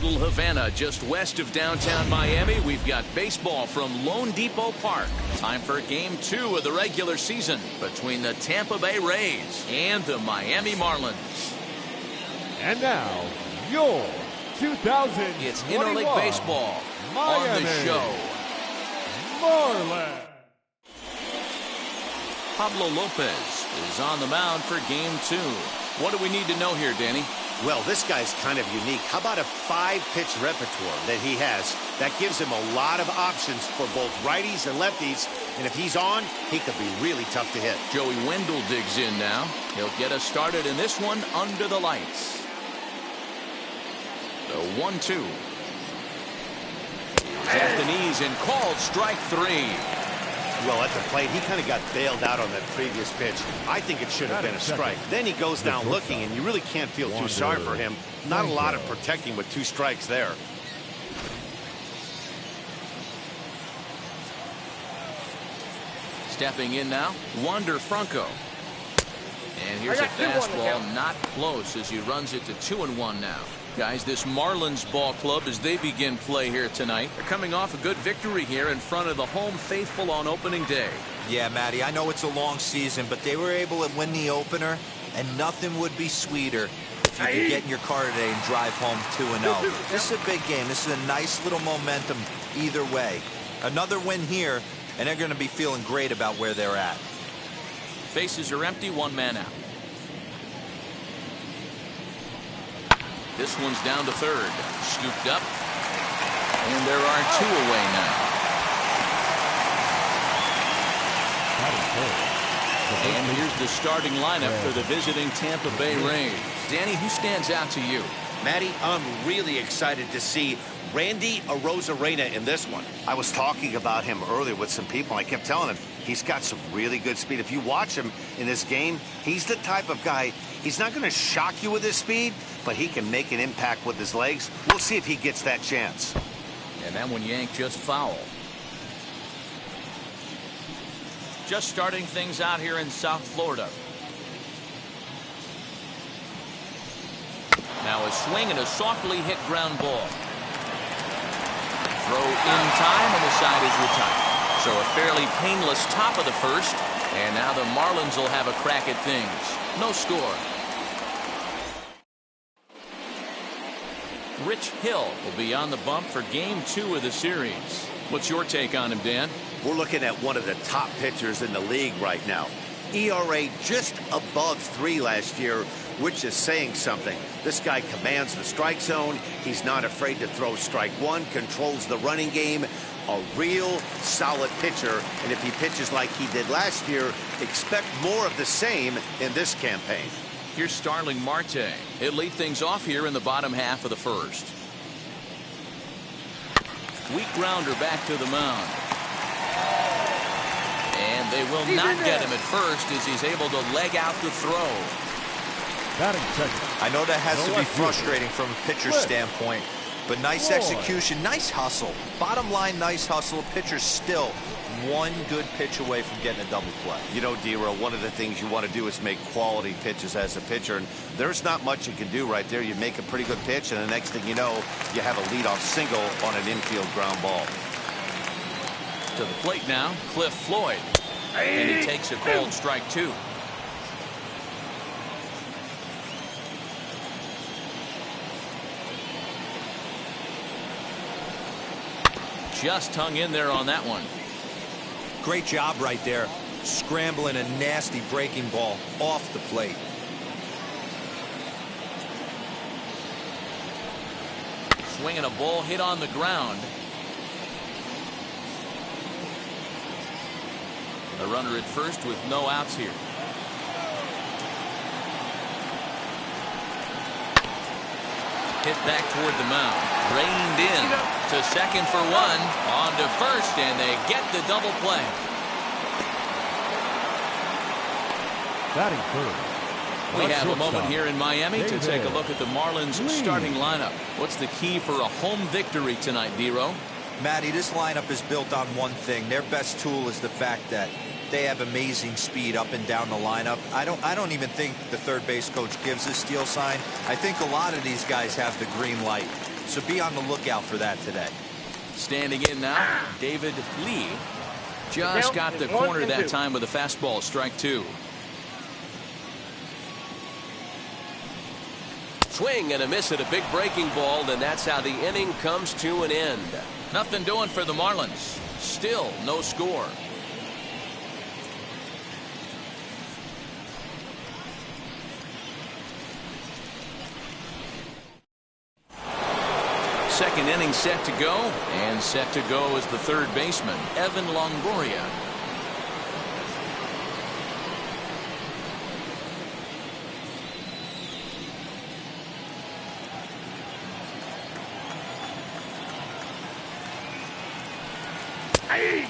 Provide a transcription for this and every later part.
Little Havana, just west of downtown Miami. We've got baseball from Lone Depot Park. Time for Game 2 of the regular season between the Tampa Bay Rays and the Miami Marlins. And now, your 2021 It's Interleague Baseball Miami on the show. Marlins. Pablo Lopez is on the mound for Game 2. What do we need to know here, Danny? Well, this guy's kind of unique. How about a 5-pitch repertoire that he has? That gives him a lot of options for both righties and lefties. And if he's on, he could be really tough to hit. Joey Wendell digs in now. He'll get us started in this one under the lights. The 1-2. At the knees and called strike 3. Well, at the plate, he kind of got bailed out on that previous pitch. I think it should have been a strike. Then he goes down looking, and you really can't feel too sorry for him. Not a lot of protecting with 2 strikes there. Stepping in now, Wander Franco. And here's a fastball, not close as he runs it to 2-1 now. Guys, this Marlins ball club, as they begin play here tonight, they're coming off a good victory here in front of the home faithful on opening day. Yeah, Matty, I know it's a long season, but they were able to win the opener, and nothing would be sweeter if you could get in your car today and drive home 2-0. This is a big game. This is a nice little momentum either way. Another win here, and they're going to be feeling great about where they're at. Bases are empty, 1 man out. This one's down to third. Scooped up. And there are 2 away now. And here's the starting lineup for the visiting Tampa Bay Rays. Danny, who stands out to you? Matty, I'm really excited to see Randy Arozarena in this one. I was talking about him earlier with some people. I kept telling him he's got some really good speed. If you watch him in this game, he's the type of guy, he's not going to shock you with his speed, but he can make an impact with his legs. We'll see if he gets that chance. And that one yanked just foul. Just starting things out here in South Florida. Now a swing and a softly hit ground ball. Throw in time and the side is retired. So a fairly painless top of the first. And now the Marlins will have a crack at things. No score. Rich Hill will be on the bump for Game 2 of the series. What's your take on him, Dan? We're looking at one of the top pitchers in the league right now. ERA just above 3 last year, which is saying something. This guy commands the strike zone. He's not afraid to throw strike 1, controls the running game. A real solid pitcher. And if he pitches like he did last year, expect more of the same in this campaign. Here's Starling Marte. He'll lead things off here in the bottom half of the first. Weak grounder back to the mound. And they will not get him at first as he's able to leg out the throw. I know that has to be frustrating from a pitcher's standpoint, but nice execution, nice hustle. Bottom line, nice hustle. Pitcher's still 1 good pitch away from getting a double play. You know, D-Row, one of the things you want to do is make quality pitches as a pitcher, and there's not much you can do right there. You make a pretty good pitch, and the next thing you know, you have a leadoff single on an infield ground ball. To the plate now, Cliff Floyd. And he takes a cold strike 2. Just hung in there on that one. Great job right there, scrambling a nasty breaking ball off the plate. Swinging a ball hit on the ground. A runner at first with no outs here. Hit back toward the mound. Reined in to second for 1. On to first, and they get the double play. Batting third. We have a moment here in Miami to take a look at the Marlins starting lineup. What's the key for a home victory tonight, D-Row? Matty, this lineup is built on one thing. Their best tool is the fact that they have amazing speed up and down the lineup. I don't even think the third base coach gives a steal sign. I think a lot of these guys have the green light. so be on the lookout for that today. Standing in now, David Lee. Just got the corner that time with a fastball, strike 2. Swing and a miss at a big breaking ball, and that's how the inning comes to an end. Nothing doing for the Marlins. Still no score. Second inning set to go, and set to go is the third baseman, Evan Longoria.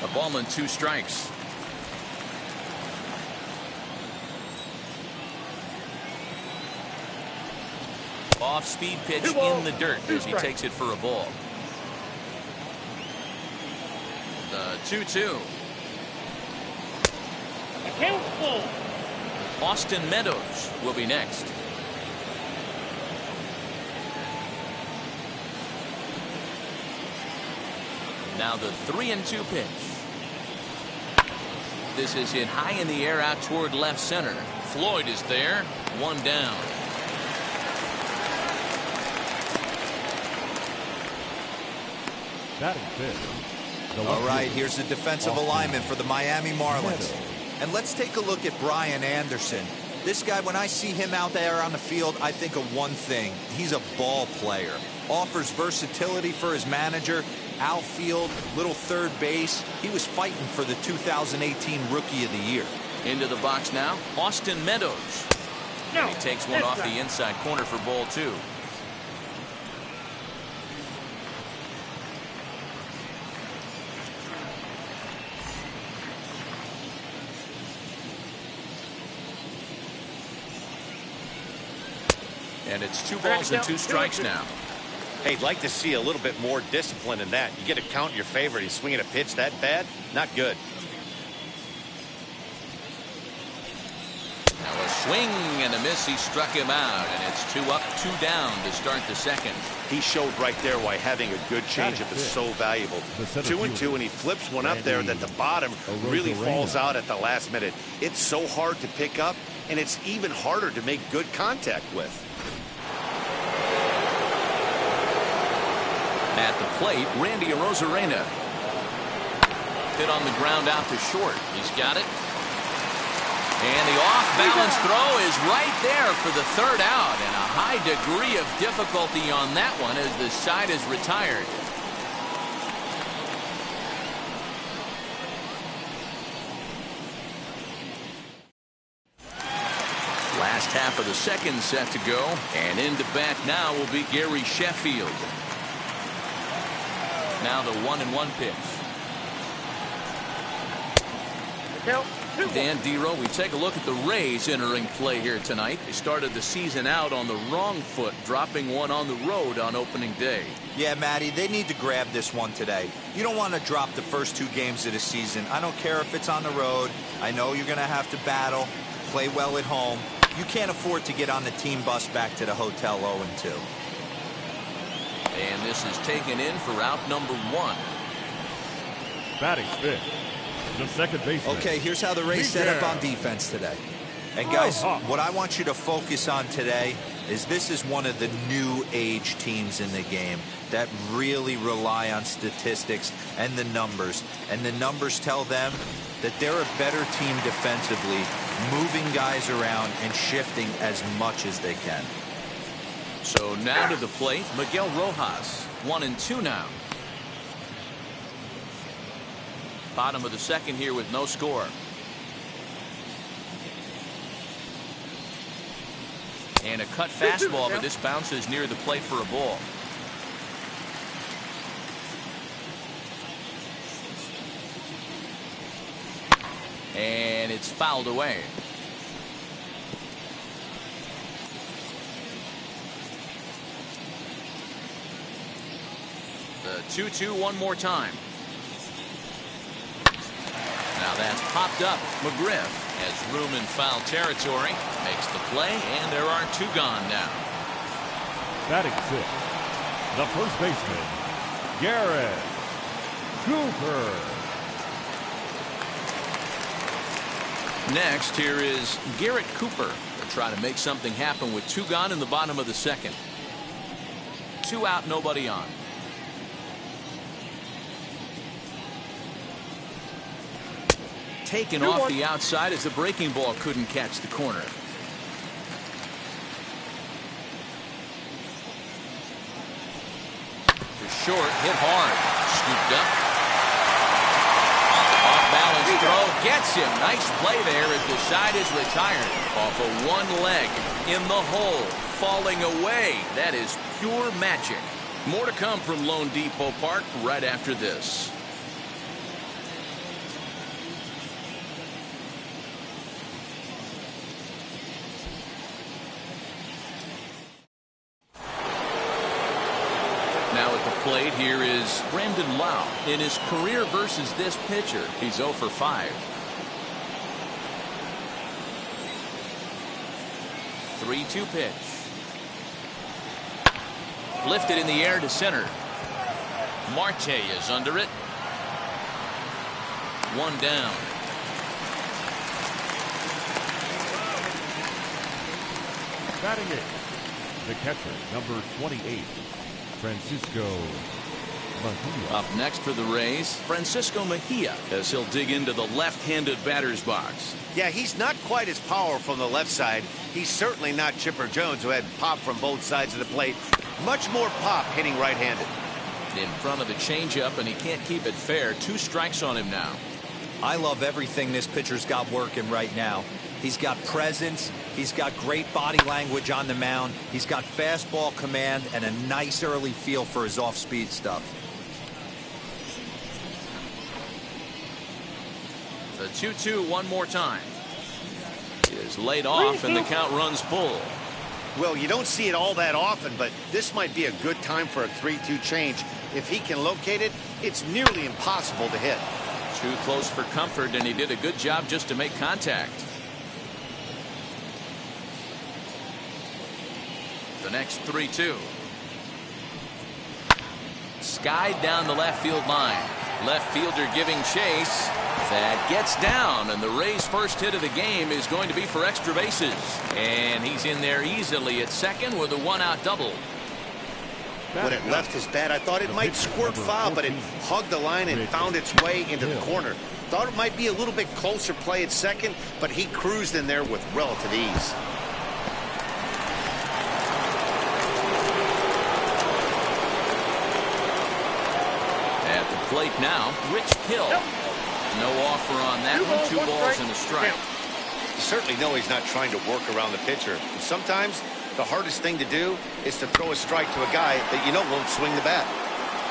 A ball and 2 strikes. Off-speed pitch in the dirt as he takes it for a ball. The 2-2. Austin Meadows will be next. Now the 3-2 pitch. This is hit high in the air out toward left center. Floyd is there. 1 down. Batting fifth. All right, here's the defensive alignment for the Miami Marlins. And let's take a look at Brian Anderson. This guy, when I see him out there on the field, I think of one thing. He's a ball player. Offers versatility for his manager. Outfield, little third base. He was fighting for the 2018 Rookie of the Year. Into the box now, Austin Meadows. And he takes one off the inside corner for ball 2. And it's 2 balls and 2 strikes now. Hey, I'd like to see a little bit more discipline in that. You get a count in your favor, he's swinging a pitch that bad? Not good. Now a swing and a miss. He struck him out, and it's 2 up, 2 down to start the second. He showed right there why having a good changeup is so valuable. 2-2, and he flips one up there that the bottom really falls out at the last minute. It's so hard to pick up, and it's even harder to make good contact with. At the plate, Randy Arozarena. Hit on the ground out to short. He's got it. And the off-balance throw is right there for the 3rd out. And a high degree of difficulty on that one as the side is retired. Last half of the second set to go. And into bat now will be Gary Sheffield. Now the 1-1 pitch. Dan Dero, we take a look at the Rays entering play here tonight. They started the season out on the wrong foot, dropping one on the road on opening day. Yeah, Matty, they need to grab this one today. You don't want to drop the first 2 games of the season. I don't care if it's on the road. I know you're going to have to battle, play well at home. You can't afford to get on the team bus back to the hotel 0-2. And this is taken in for out number 1. Batting fifth. The second baseman. Okay, here's how the Rays set up on defense today. And guys, what I want you to focus on today is this is one of the new age teams in the game that really rely on statistics and the numbers. And the numbers tell them that they're a better team defensively, moving guys around and shifting as much as they can. So now to the plate, Miguel Rojas. 1-2 now. Bottom of the second here with no score. And a cut fastball, but this bounces near the plate for a ball. And it's fouled away. The 2-2 one more time. Now that's popped up. McGriff has room in foul territory. Makes the play, and there are 2 gone now. Batting fifth. The first baseman, Garrett Cooper. Next, here is Garrett Cooper. They're trying to make something happen with 2 gone in the bottom of the second. 2 out, nobody on. Taken off the outside as the breaking ball couldn't catch the corner. To short, hit hard, scooped up. Off balance throw, gets him. Nice play there as the side is retired. Off of 1 leg, in the hole, falling away. That is pure magic. More to come from Lone Depot Park right after this. Now at the plate, here is Brandon Lau. In his career versus this pitcher, he's 0 for 5. 3-2 pitch. Lifted in the air to center. Marte is under it. 1 down. Batting it, the catcher, number 28, Francisco Mejia. Up next for the Rays, Francisco Mejia, as he'll dig into the left-handed batter's box. Yeah, he's not quite as powerful on the left side. He's certainly not Chipper Jones, who had pop from both sides of the plate. Much more pop hitting right-handed. In front of the changeup, and he can't keep it fair. 2 strikes on him now. I love everything this pitcher's got working right now. He's got presence. He's got great body language on the mound. He's got fastball command and a nice early feel for his off-speed stuff. The 2-2 one more time. Is laid off, and the count runs full. Well, you don't see it all that often, but this might be a good time for a 3-2 change. If he can locate it, it's nearly impossible to hit. Too close for comfort, and he did a good job just to make contact. The next 3-2. Skied down the left field line. Left fielder giving chase. That gets down, and the Rays' first hit of the game is going to be for extra bases. And he's in there easily at second with a 1-out double. When it left his bat, I thought it might squirt foul, but it hugged the line and found its way into the corner. Thought it might be a little bit closer play at second, but he cruised in there with relative ease. At the plate now, Rich Hill. No offer on that one. 2 balls and a strike. You certainly know he's not trying to work around the pitcher. And sometimes the hardest thing to do is to throw a strike to a guy that you know won't swing the bat.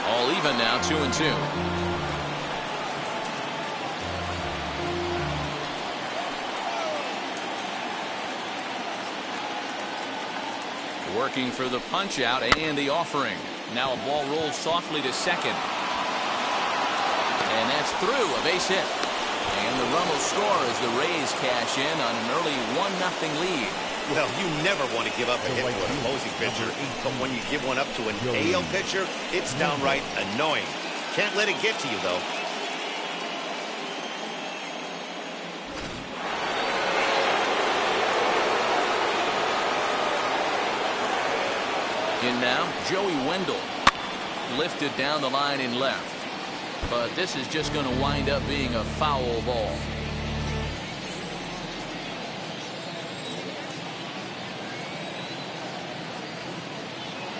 All even now, 2-2. Working for the punch out and the offering. Now a ball rolls softly to second. And that's through, a base hit. And the run will score as the Rays cash in on an early 1-0 lead. Well, you never want to give up a hit to an opposing pitcher, but when you give one up to an AL pitcher, it's downright annoying. Can't let it get to you, though. In now, Joey Wendell. Lifted down the line in left. But this is just going to wind up being a foul ball.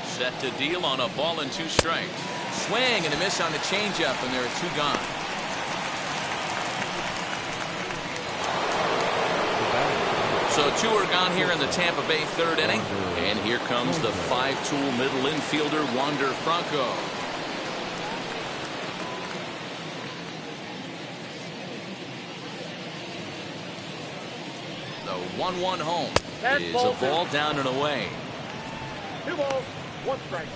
Set to deal on a ball and 2 strikes. Swing and a miss on the changeup, and there are 2 gone. So 2 are gone here in the Tampa Bay 3rd inning. And here comes the 5-tool middle infielder, Wander Franco. The 1-1 home is a ball down and away. 2 balls, 1 strike.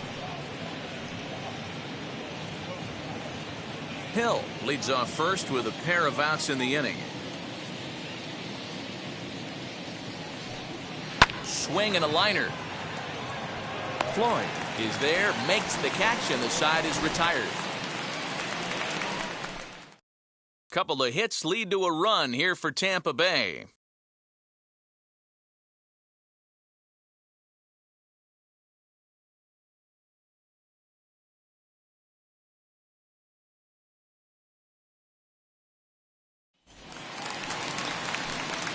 Hill leads off first with a pair of outs in the inning. Swing and a liner. Floyd is there, makes the catch, and the side is retired. Couple of hits lead to a run here for Tampa Bay.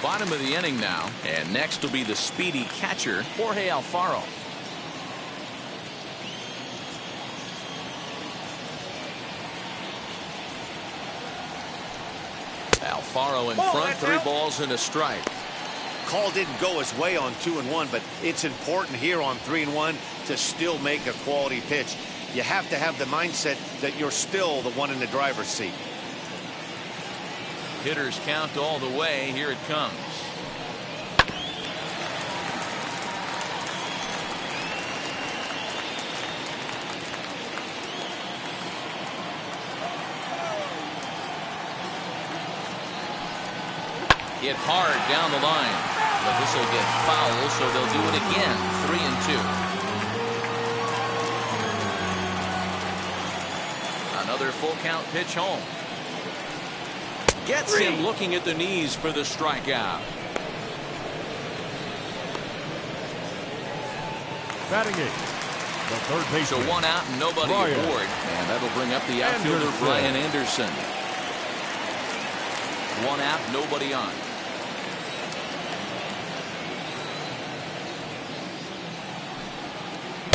Bottom of the inning now, and next will be the speedy catcher, Jorge Alfaro. Alfaro in front, 3 balls and a strike. Call didn't go his way on 2-1, but it's important here on 3-1 to still make a quality pitch. You have to have the mindset that you're still the one in the driver's seat. Hitters count all the way. Here it comes. Hit hard down the line, but this will get foul, so they'll do it again. 3-2. Another full count pitch home. Gets him looking at the knees for the strikeout. Batting eighth, the third baseman. So 1 out and nobody aboard. And that'll bring up the outfielder, Brian Anderson. 1 out, nobody on.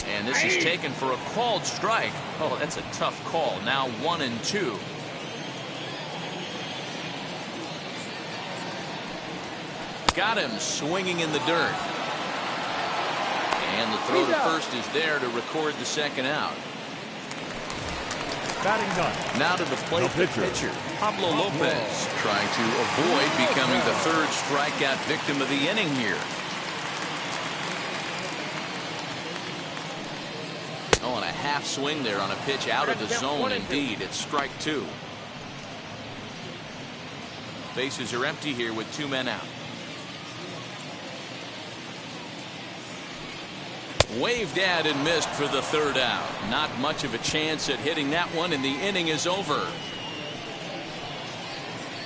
And this is taken for a called strike. Oh, that's a tough call. Now 1-2. Got him swinging in the dirt. And the throw to first is there to record the second out. Batting ninth. Now to the plate, the pitcher, Pablo Lopez, trying to avoid becoming the 3rd strikeout victim of the inning here. Oh, and a half swing there on a pitch out of the zone. Indeed, it's strike 2. Bases are empty here with 2 men out. Waved at and missed for the 3rd out. Not much of a chance at hitting that one, and the inning is over.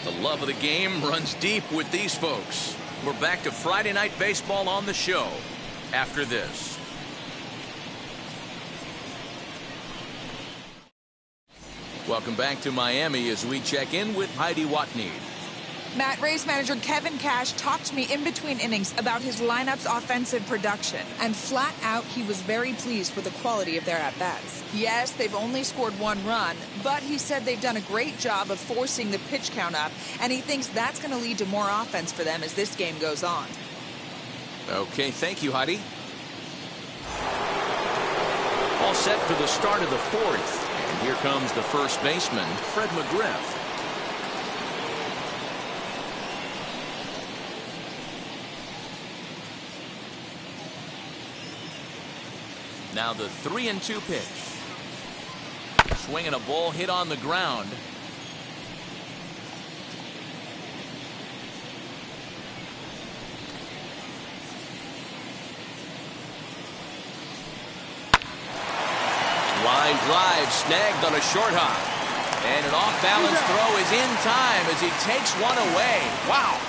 The love of the game runs deep with these folks. We're back to Friday Night Baseball on the show after this. Welcome back to Miami as we check in with Heidi Watney. Matt, Rays manager Kevin Cash talked to me in between innings about his lineup's offensive production. And flat out, he was very pleased with the quality of their at-bats. Yes, they've only scored 1 run, but he said they've done a great job of forcing the pitch count up, and he thinks that's going to lead to more offense for them as this game goes on. Okay, thank you, Heidi. All set for the start of the 4th. And here comes the first baseman, Fred McGriff. Now the 3-2 pitch. Swinging a ball hit on the ground. Line drive snagged on a short hop. And an off-balance throw is in time as he takes one away. Wow.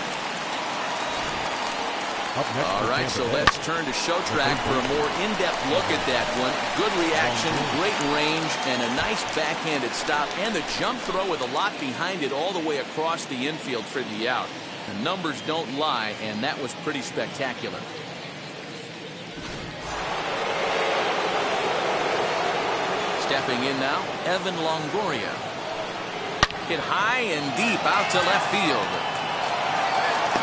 All right, so let's turn to show track for a more in-depth look at that one. Good reaction, great range, and a nice backhanded stop. And the jump throw with a lot behind it all the way across the infield for the out. The numbers don't lie, and that was pretty spectacular. Stepping in now, Evan Longoria. Hit high and deep out to left field.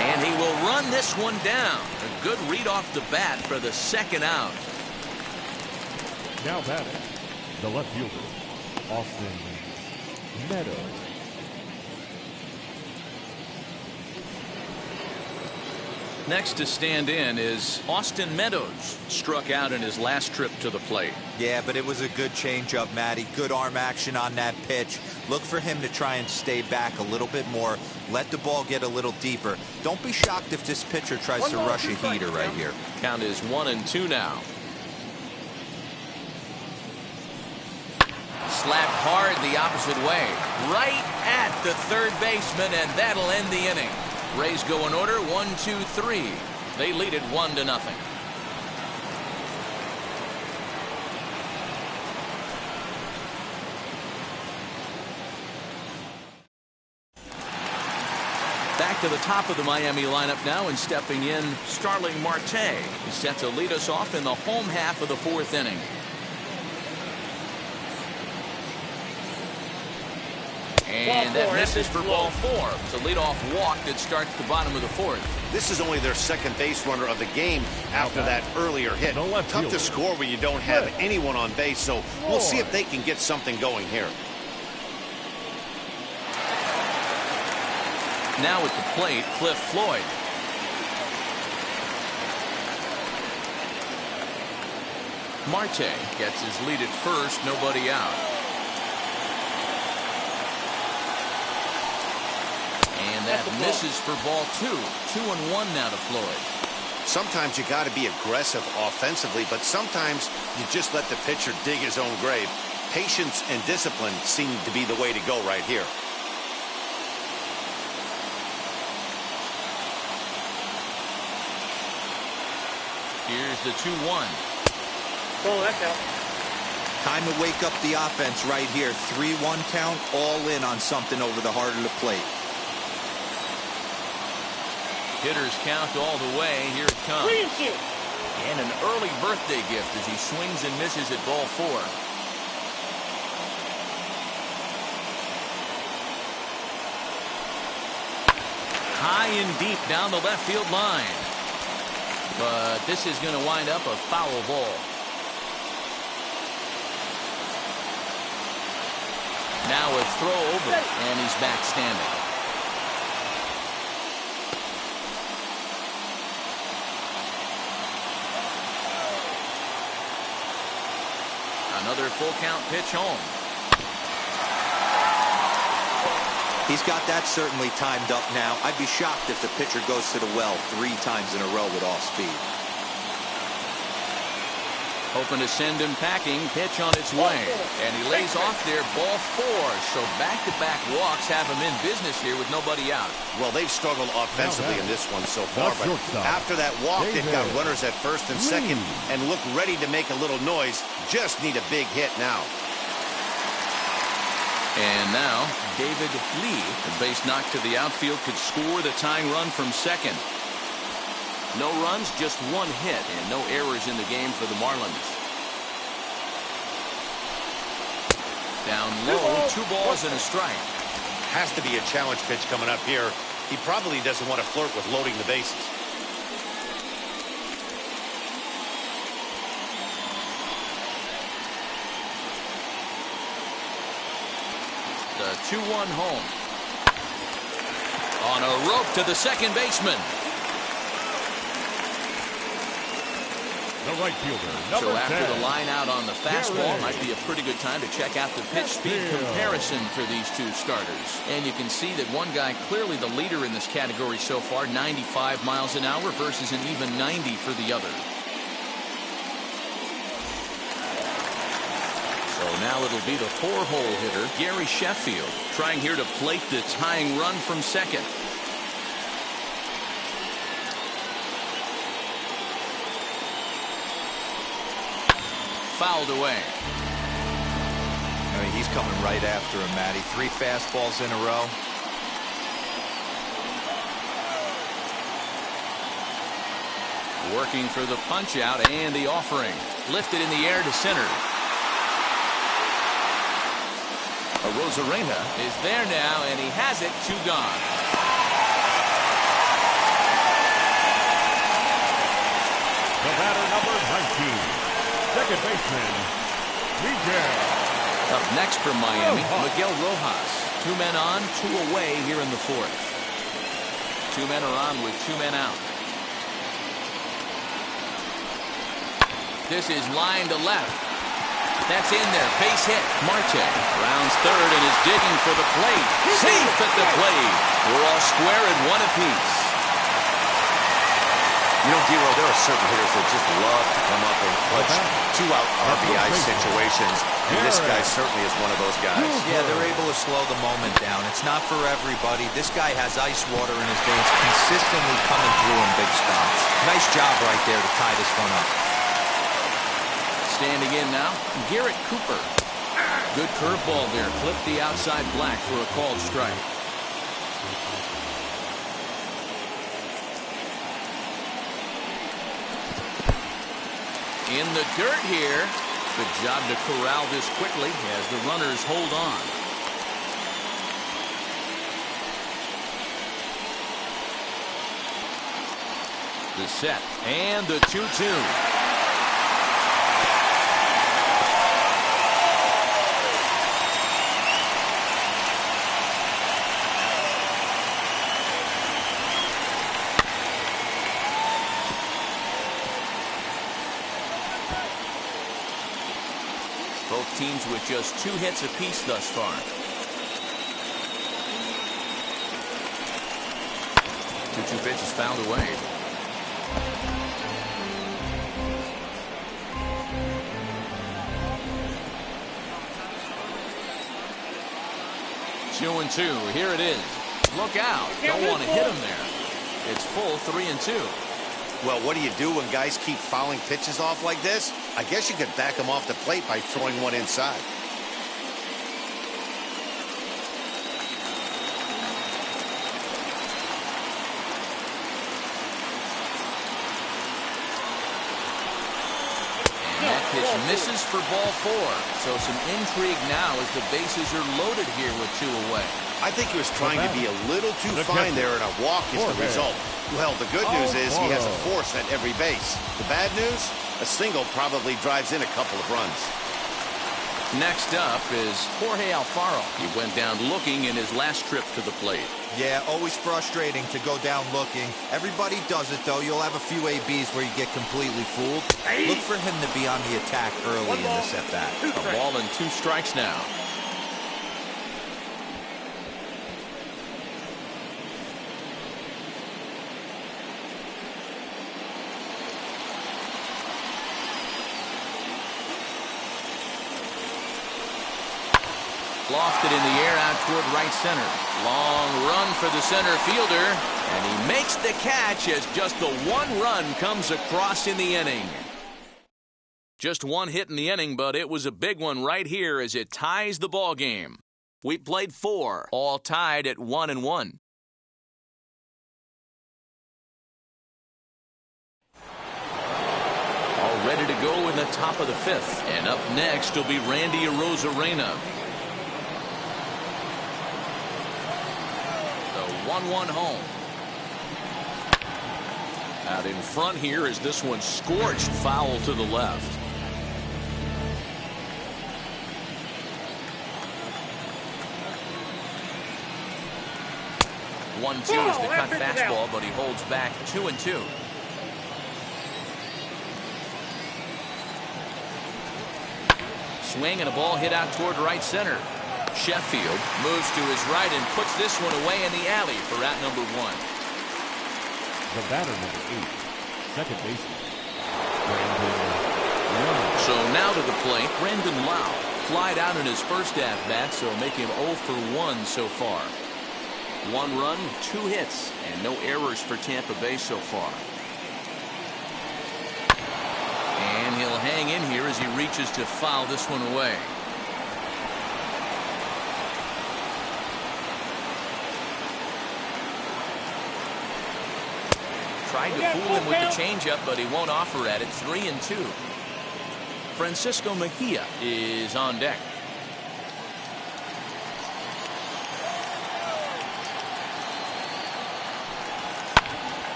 And he will run this one down. A good read off the bat for the second out. Now batting, the left fielder, Austin Meadows. Next to stand in is Austin Meadows. Struck out in his last trip to the plate. Yeah, but it was a good changeup, Matty. Good arm action on that pitch. Look for him to try and stay back a little bit more. Let the ball get a little deeper. Don't be shocked if this pitcher tries to rush a heater right here. Count is 1-2 now. slapped hard the opposite way. Right at the third baseman, and that'll end the inning. Rays go in order, 1, 2, 3. They lead it 1-0. Back to the top of the Miami lineup now, and stepping in, Starling Marte. He's set to lead us off in the home half of the 4th inning. And that misses for ball 4. It's a leadoff walk that starts the bottom of the 4th. This is only their second base runner of the game after that earlier hit. Tough to score when you don't have anyone on base, so we'll see if they can get something going here. Now at the plate, Cliff Floyd. Marte gets his lead at first, nobody out. And that misses for ball 2. 2-1 now to Floyd. Sometimes you got to be aggressive offensively, but sometimes you just let the pitcher dig his own grave. Patience and discipline seem to be the way to go right here. Here's the 2-1. Oh, that counts. Time to wake up the offense right here. 3-1 count, all in on something over the heart of the plate. Hitters count all the way. Here it comes. And an early birthday gift as he swings and misses at ball 4. High and deep down the left field line. But this is going to wind up a foul ball. Now a throw over, and he's back standing. Another full count pitch home. He's got that certainly timed up now. I'd be shocked if the pitcher goes to the well 3 times in a row with off speed. Hoping to send him packing. Pitch on its way. And he lays off there, ball 4. So back-to-back walks have him in business here with nobody out. Well, they've struggled offensively in this one so far, but after that walk, they've got runners at first and second and look ready to make a little noise. Just need a big hit now. And now, David Lee, a base knock to the outfield, could score the tying run from second. No runs, just 1 hit, and no errors in the game for the Marlins. Down low, 2 balls and a strike. Has to be a challenge pitch coming up here. He probably doesn't want to flirt with loading the bases. The 2-1 home. On a rope to the second baseman. The right fielder, So after 10. the line out on the fastball, might be a pretty good time to check out the pitch speed comparison for these 2 starters. And you can see that one guy clearly the leader in this category so far, 95 miles an hour versus an even 90 for the other. So now it'll be the 4-hole hitter, Gary Sheffield, trying here to plate the tying run from second. Fouled away. I mean, he's coming right after him, Matty. 3 fastballs in a row. Working for the punch out and the offering. Lifted in the air to center. Rosarena is there now, and he has it. 2 gone. The batter, number 19. Second baseman, Miguel. Up next from Miami, Miguel Rojas. 2 men on, 2 away here in the 4th. 2 men are on with 2 men out. This is line to left. That's in there. Base hit. Marte rounds third and is digging for the plate. Safe at the plate. We're all square at 1 apiece. You know, Dero, there are certain hitters that just love to come up in clutch two-out RBI situations, and this guy certainly is one of those guys. Yeah, they're able to slow the moment down. It's not for everybody. This guy has ice water in his veins, consistently coming through in big spots. Nice job right there to tie this one up. Standing in now, Garrett Cooper. Good curveball there. Clipped the outside black for a called strike. In the dirt here. Good job to corral this quickly as the runners hold on. The set and the 2-2. Both teams with just 2 hits apiece thus far. 2-2 pitch is fouled away. Two and 2. Here it is. Look out. Don't want to hit him there. It's full 3-2. Well, what do you do when guys keep fouling pitches off like this? I guess you could back them off the plate by throwing one inside. And that pitch misses for ball 4. So some intrigue now as the bases are loaded here with 2 away. I think he was trying to be a little too fine there, and a walk is the result. Well, the good news is he has a force at every base. The bad news? A single probably drives in a couple of runs. Next up is Jorge Alfaro. He went down looking in his last trip to the plate. Yeah, always frustrating to go down looking. Everybody does it, though. You'll have a few ABs where you get completely fooled. Look for him to be on the attack early in this at-bat. A ball and 2 strikes now. Lofted in the air out toward right center. Long run for the center fielder. And he makes the catch as just the 1 run comes across in the inning. Just 1 hit in the inning, but it was a big one right here as it ties the ball game. We played 4, all tied at 1-1. All ready to go in the top of the 5th. And up next will be Randy Arozarena. 1-1 home. Out in front here is this one scorched foul to the left. One-two is the cut fastball, but he holds back 2-2. Swing and a ball hit out toward right center. Sheffield moves to his right and puts this one away in the alley for out number 1. The batter, number 8, second baseman, So now to the plate, Brandon Lau. Flied out in his first at-bat, so make him 0 for 1 so far. 1 run, 2 hits, and no errors for Tampa Bay so far. And he'll hang in here as he reaches to foul this one away. Tried to fool him with the changeup, but he won't offer at it. 3-2. Francisco Mejia is on deck.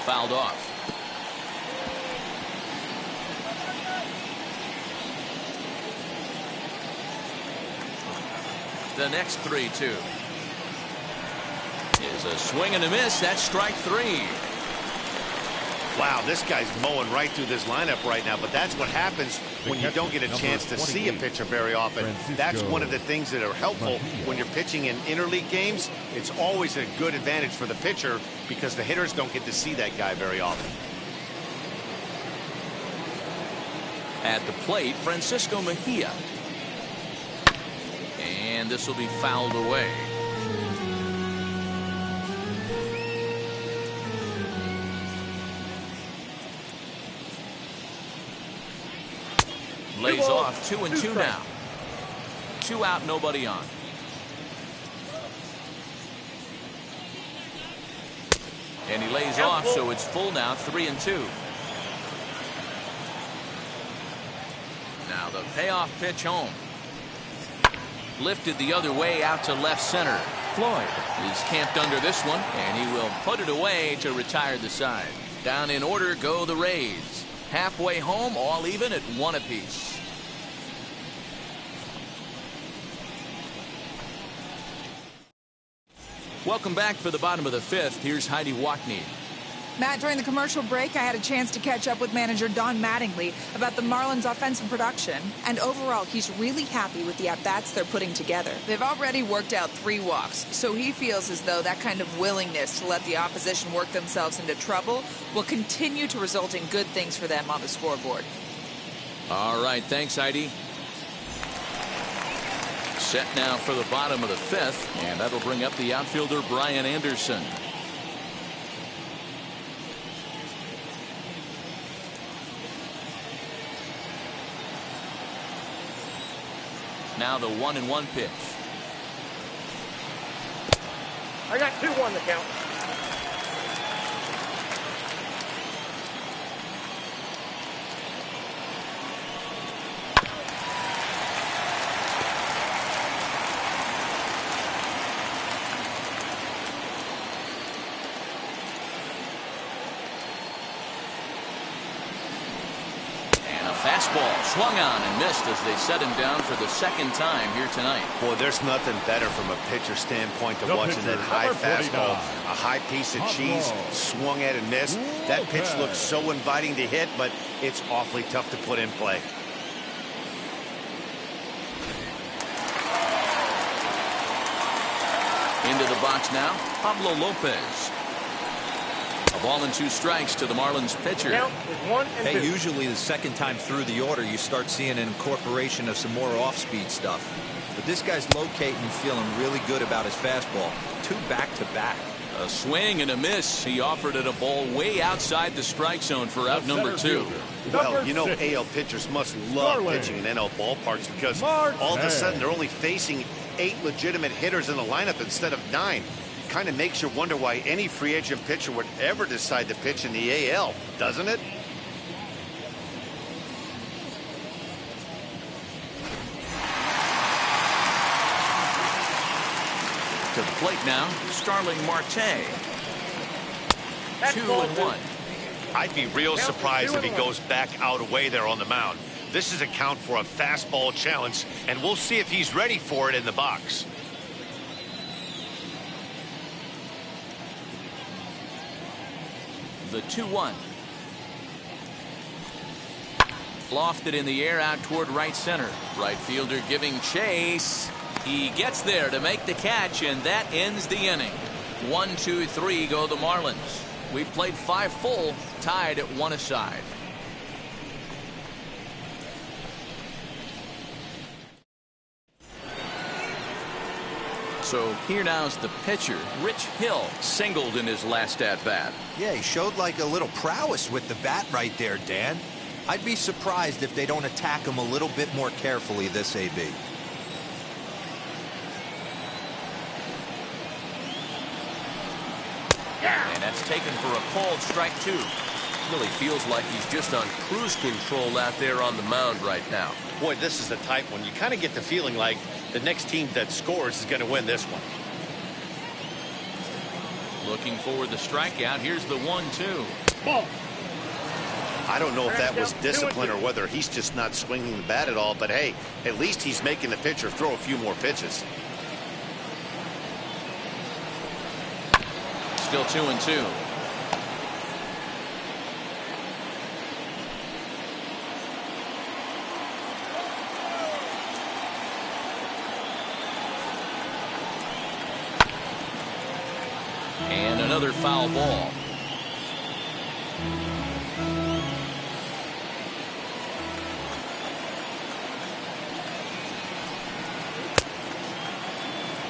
Fouled off. The next 3-2 is a swing and a miss. That's strike 3. Wow, this guy's mowing right through this lineup right now, but that's what happens when you don't get a chance to see a pitcher very often. That's one of the things that are helpful when you're pitching in interleague games. It's always a good advantage for the pitcher because the hitters don't get to see that guy very often. At the plate, Francisco Mejia. And this will be fouled away. Lays off 2-2 now. 2 out, nobody on. And he lays off, so it's full now, 3-2. Now the payoff pitch home. Lifted the other way out to left center. Floyd is camped under this one, and he will put it away to retire the side. Down in order go the Rays. Halfway home, all even at 1 apiece. Welcome back for the bottom of the 5th. Here's Heidi Wackney. Matt, during the commercial break, I had a chance to catch up with manager Don Mattingly about the Marlins' offensive production. And overall, he's really happy with the at-bats they're putting together. They've already worked out 3 walks, so he feels as though that kind of willingness to let the opposition work themselves into trouble will continue to result in good things for them on the scoreboard. All right, thanks, Heidi. Set now for the bottom of the 5th, and that'll bring up the outfielder Brian Anderson. Now the 1-1 pitch. I got 2-1 to count. Fastball swung on and missed as they set him down for the 2nd time here tonight. Boy, there's nothing better from a pitcher standpoint than watching that high fastball. A high piece of cheese swung at and missed. That pitch looks so inviting to hit, but it's awfully tough to put in play. Into the box now, Pablo Lopez. A ball and 2 strikes to the Marlins pitcher. Count is 1 and 2. Hey, usually the 2nd time through the order, you start seeing an incorporation of some more off-speed stuff. But this guy's locating, feeling really good about his fastball. 2 back-to-back. A swing and a miss. He offered it a ball way outside the strike zone for out number 2. Well, you know, AL pitchers must love pitching in NL ballparks because all of a sudden they're only facing 8 legitimate hitters in the lineup instead of 9. Kind of makes you wonder why any free agent pitcher would ever decide to pitch in the AL, doesn't it? To the plate now, Starling Marte. 2-1. I'd be real surprised if he goes back out away there on the mound. This is a count for a fastball challenge, and we'll see if he's ready for it in the box. The 2-1. Lofted in the air out toward right center. Right fielder giving chase. He gets there to make the catch, and that ends the inning. 1, 2, 3 go the Marlins. We've played 5 full, tied at 1 aside. So here now's the pitcher. Rich Hill singled in his last at-bat. Yeah, he showed like a little prowess with the bat right there, Dan. I'd be surprised if they don't attack him a little bit more carefully this AB. And that's taken for a called strike 2. Really feels like he's just on cruise control out there on the mound right now. Boy, this is the type one. You kind of get the feeling like the next team that scores is going to win this one. Looking for the strikeout. Here's the 1-2. Ball. I don't know if that was discipline or whether he's just not swinging the bat at all, but hey, at least he's making the pitcher throw a few more pitches. Still 2-2. And another foul ball.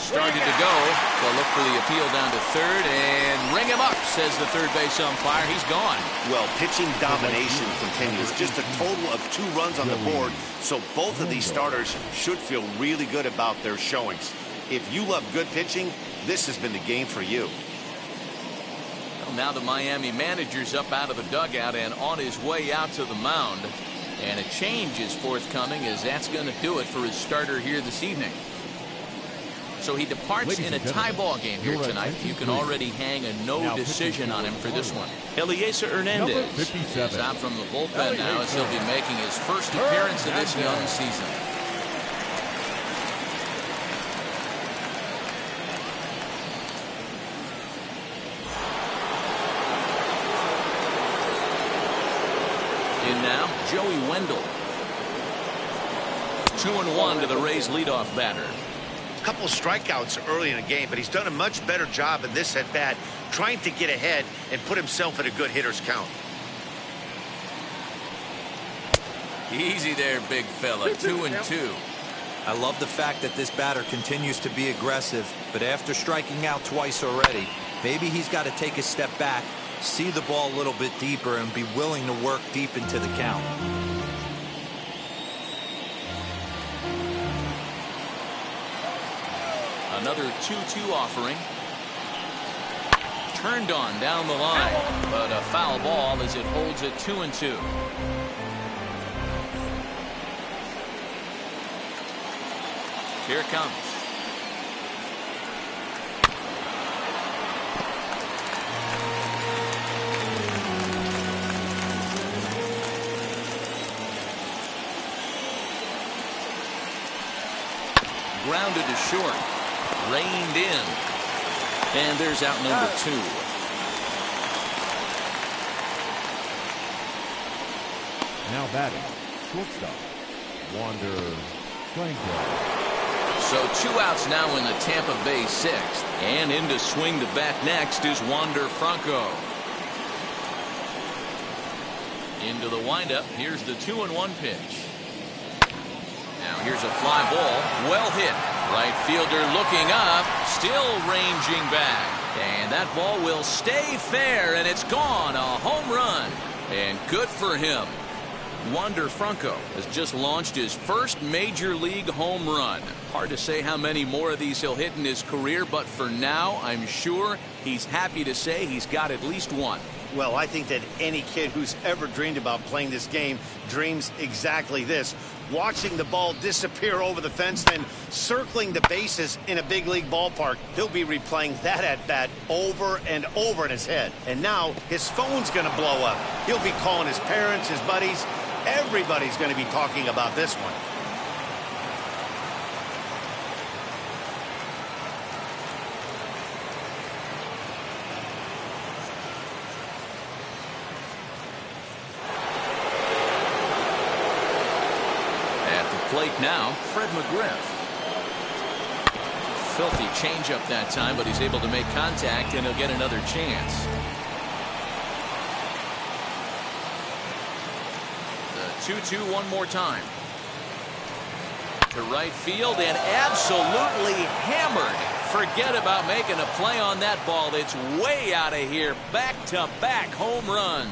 started to go. They'll look for the appeal down to third and ring him up, says the third base umpire. He's gone. Well, pitching domination continues. Just a total of 2 runs on the board, so both of these starters should feel really good about their showings. If you love good pitching, this has been the game for you. Well, now the Miami manager's up out of the dugout and on his way out to the mound. And a change is forthcoming, as that's going to do it for his starter here this evening. So he departs in a tie ball game here tonight. You can already hang a no decision on him for this one. Eliezer Hernandez is out from the bullpen now, as he'll be making his first appearance of this young season. In now, Joey Wendell. 2-1 to the Rays leadoff batter. A couple strikeouts early in the game, but he's done a much better job in this at bat, trying to get ahead and put himself in a good hitter's count. Easy there, big fella. 2-2. I love the fact that this batter continues to be aggressive, but after striking out twice already, maybe he's got to take a step back, see the ball a little bit deeper, and be willing to work deep into the count. Another 2-2 offering. Turned on down the line, but a foul ball as it holds it 2-2. Here it comes. Grounded to short. Reined in. And there's out number 2. Now batting, shortstop, Wander Franco. So 2 outs now in the Tampa Bay 6th. And in to swing the bat next is Wander Franco. Into the windup. Here's the 2-1 pitch. Now here's a fly ball. Well hit. Right fielder looking up. Still ranging back. And that ball will stay fair, and it's gone. A home run. And good for him. Wander Franco has just launched his first major league home run. Hard to say how many more of these he'll hit in his career, but for now, I'm sure he's happy to say he's got at least one. Well, I think that any kid who's ever dreamed about playing this game dreams exactly this. Watching the ball disappear over the fence, then circling the bases in a big league ballpark. He'll be replaying that at-bat over and over in his head. And now his phone's going to blow up. He'll be calling his parents, his buddies. Everybody's going to be talking about this one. Plate now, Fred McGriff. Filthy changeup that time, but he's able to make contact, and he'll get another chance. The 2-2 one more time. To right field and absolutely hammered. Forget about making a play on that ball. It's way out of here. Back-to-back home runs.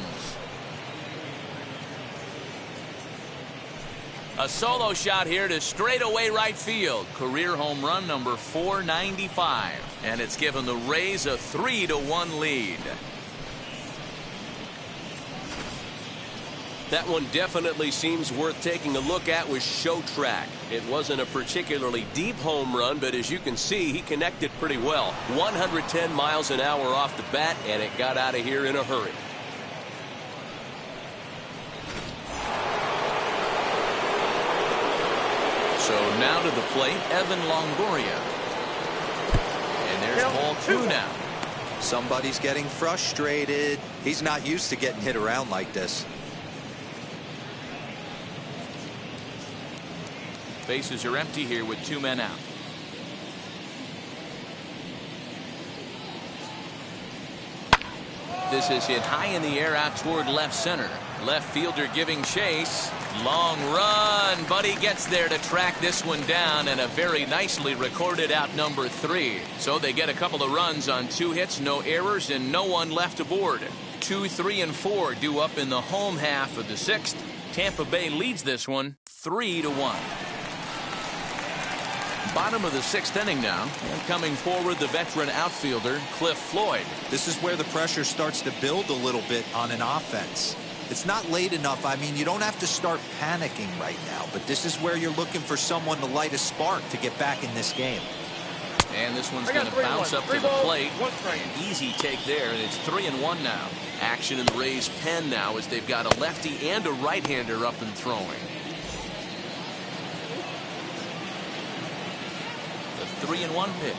A solo shot here to straightaway right field. Career home run number 495. And it's given the Rays a 3-1 lead. That one definitely seems worth taking a look at with Show Track. It wasn't a particularly deep home run, but as you can see, he connected pretty well. 110 miles an hour off the bat, and it got out of here in a hurry. So now to the plate, Evan Longoria. And there's ball 2 now. Somebody's getting frustrated. He's not used to getting hit around like this. Bases are empty here with 2 men out. This is hit high in the air out toward left center. Left fielder giving chase. Long run, but he gets there to track this one down, and a very nicely recorded out number 3. So they get a couple of runs on 2 hits, no errors, and no one left aboard. 2, 3, and 4 due up in the home half of the 6th. Tampa Bay leads this one 3-1. Bottom of the 6th inning now, and coming forward the veteran outfielder Cliff Floyd. This is where the pressure starts to build a little bit on an offense. It's not late enough. I mean, you don't have to start panicking right now, but this is where you're looking for someone to light a spark to get back in this game. And this one's going to bounce up to the plate. An easy take there, and it's 3-1 now. Action in the Rays' pen now as they've got a lefty and a right-hander up and throwing. The 3-1 pitch.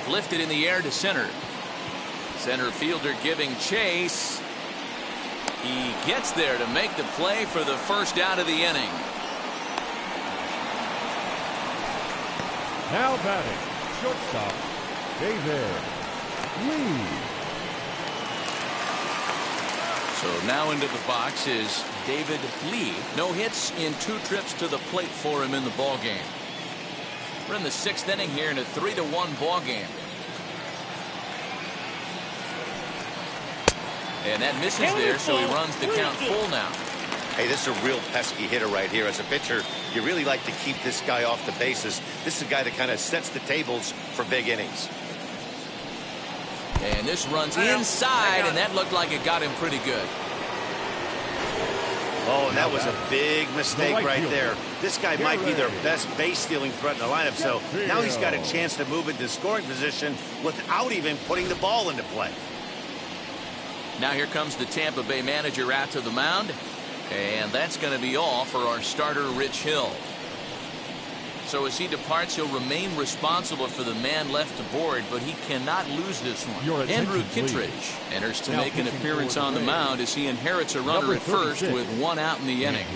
Lifted in the air to center. Center fielder giving chase. He gets there to make the play for the first out of the inning. Now batting, shortstop, David Lee. So now into the box is David Lee. No hits in 2 trips to the plate for him in the ball game. We're in the 6th inning here in a 3-1 ball game. And that misses there, so he runs the count full now. Hey, this is a real pesky hitter right here. As a pitcher, you really like to keep this guy off the bases. This is a guy that kind of sets the tables for big innings. And this runs inside, and that looked like it got him pretty good. Oh, and that was a big mistake right there. This guy might be their best base-stealing threat in the lineup, so now he's got a chance to move into scoring position without even putting the ball into play. Now here comes the Tampa Bay manager out to the mound, and that's going to be all for our starter, Rich Hill. So as he departs, he'll remain responsible for the man left aboard, but he cannot lose this one. Andrew Kittredge enters to make an appearance on the mound as he inherits a runner at first with 1 out in the inning.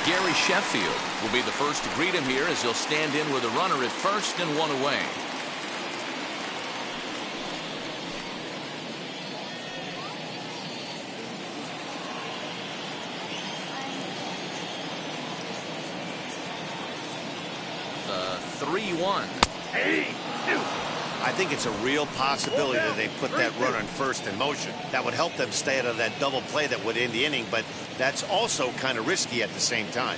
Gary Sheffield will be the first to greet him here as he'll stand in with a runner at first and 1 away. The 3-1. I think it's a real possibility that they put that runner in first in motion. That would help them stay out of that double play that would end the inning, but that's also kind of risky at the same time.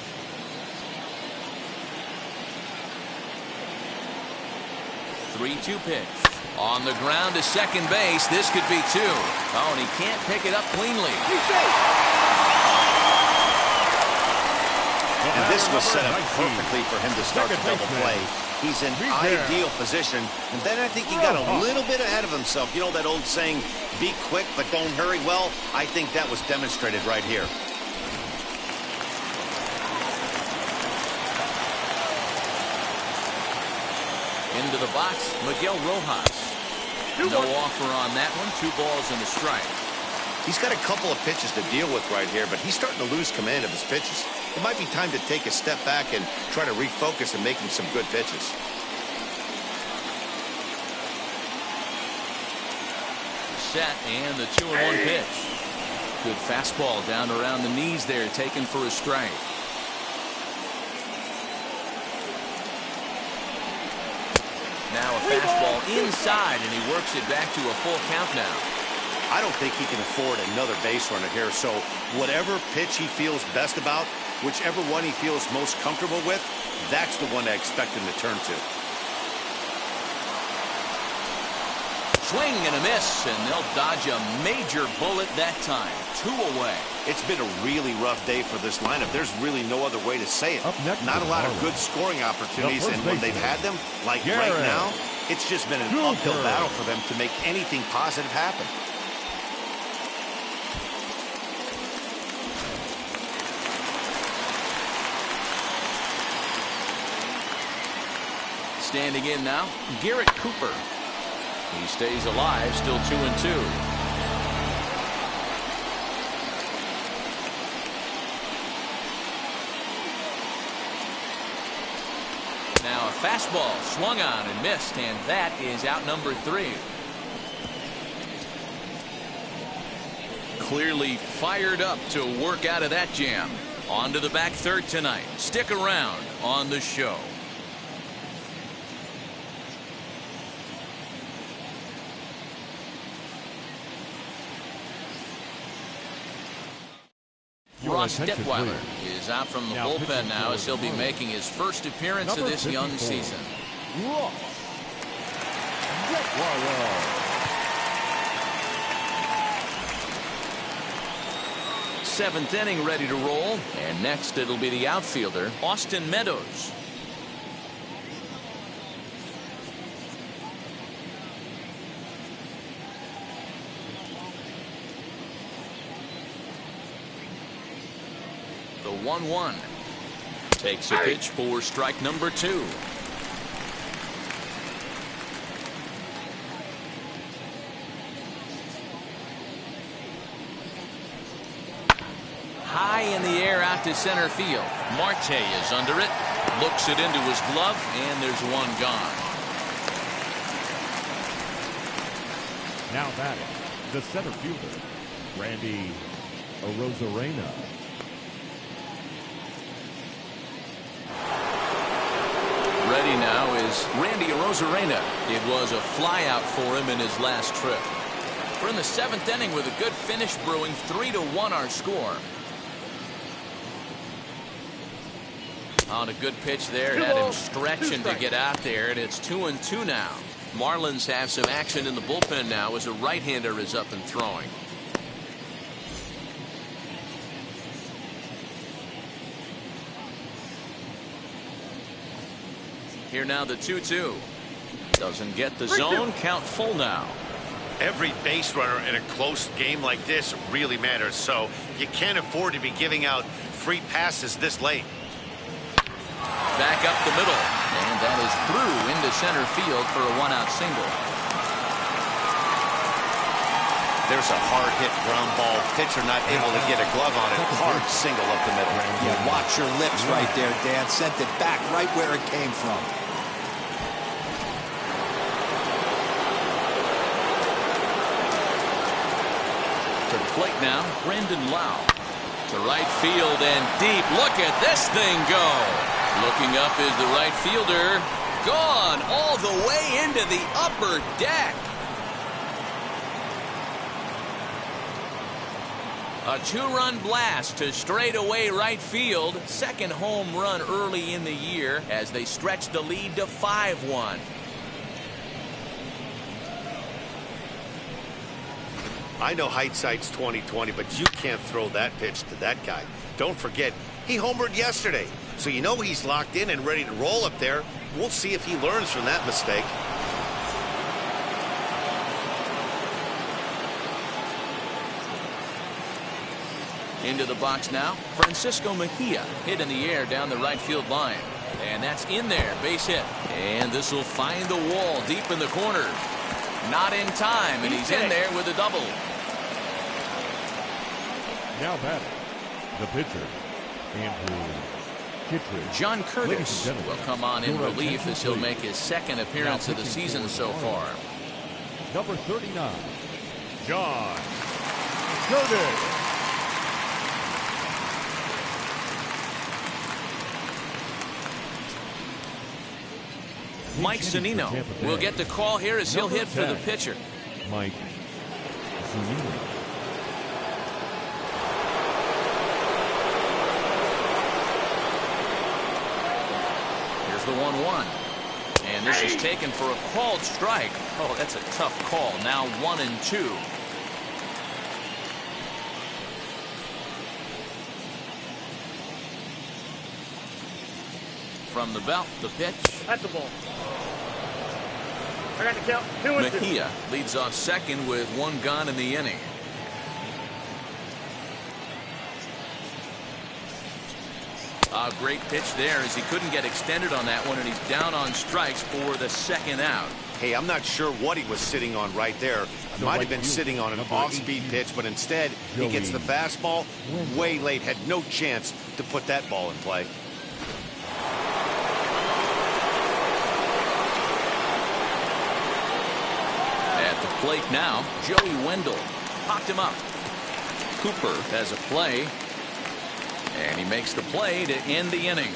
The 3-2 pitch. On the ground to second base. This could be 2. Oh, and he can't pick it up cleanly. And this was set up perfectly for him to start the double play. He's in ideal position. And then I think he got a little bit ahead of himself. You know that old saying, be quick but don't hurry? Well, I think that was demonstrated right here. Into the box, Miguel Rojas. No offer on that one. 2 balls and a strike. He's got a couple of pitches to deal with right here, but he's starting to lose command of his pitches. It might be time to take a step back and try to refocus and making some good pitches. Set, and the 2-1 pitch. Good fastball down around the knees there, taken for a strike. Now a fastball inside, and he works it back to a full count now. I don't think he can afford another base runner here, so whatever pitch he feels best about, whichever one he feels most comfortable with, that's the one I expect him to turn to. Swing and a miss, and they'll dodge a major bullet that time. 2 away. It's been a really rough day for this lineup. There's really no other way to say it. Not a lot of good scoring opportunities, and when they've had them, like right now, it's just been an uphill battle for them to make anything positive happen. Standing in now, Garrett Cooper. He stays alive, still 2-2. Now a fastball swung on and missed, and that is out number 3. Clearly fired up to work out of that jam. On to the back third tonight. Stick around on the show. Ross Detweiler is out from the bullpen now as he'll be making his first appearance of this young season. Ross Detweiler. 7th inning ready to roll, and next it'll be the outfielder Austin Meadows. The 1-1 takes a pitch for strike number 2. High in the air out to center field. Marte is under it, looks it into his glove, and there's one gone. Now batting, the center fielder, Randy Arozarena. Ready now is Randy Arozarena. It was a flyout for him in his last trip. We're in the 7th inning with a good finish brewing. 3-1 our score. On a good pitch there, had him stretching to get out there, and it's 2-2 now. Marlins have some action in the bullpen now as a right-hander is up and throwing. Here now the 2-2. Doesn't get the zone. Count full now. Every base runner in a close game like this really matters, so you can't afford to be giving out free passes this late. Back up the middle, and that is through into center field for a 1-out single. There's a hard hit ground ball. Pitcher not able to get a glove on it. Hard single up the middle. Yeah, watch your lips right there, Dan. Sent it back right where it came from. To the plate now, Brandon Lau. To right field and deep. Look at this thing go. Looking up is the right fielder. Gone all the way into the upper deck. A 2-run blast to straightaway right field. Second home run early in the year as they stretch the lead to 5-1. I know hindsight's 20/20, but you can't throw that pitch to that guy. Don't forget, he homered yesterday, so you know he's locked in and ready to roll up there. We'll see if he learns from that mistake. Into the box now, Francisco Mejia hit in the air down the right field line. And that's in there, base hit. And this will find the wall deep in the corner. Not in time, and he's in there with a double. Now batting, the pitcher, Andrew Kittredge. John Curtis will come on in relief as he'll make his second appearance of the season so far. Number 39, John Curtis. Mike Zunino will get the call here as he'll hit for the pitcher. Mike Zunino. Here's the 1-1. And this is taken for a called strike. Oh, that's a tough call. Now 1-2. From the belt, the pitch. That's the ball. I got the count. 2-2. Mejia leads off second with one gone in the inning. A great pitch there as he couldn't get extended on that one, and he's down on strikes for the second out. Hey, I'm not sure what he was sitting on right there. Might have been sitting on an off-speed pitch, but instead he gets the fastball way late. Had no chance to put that ball in play. At the plate now, Joey Wendell popped him up. Cooper has a play, and he makes the play to end the inning.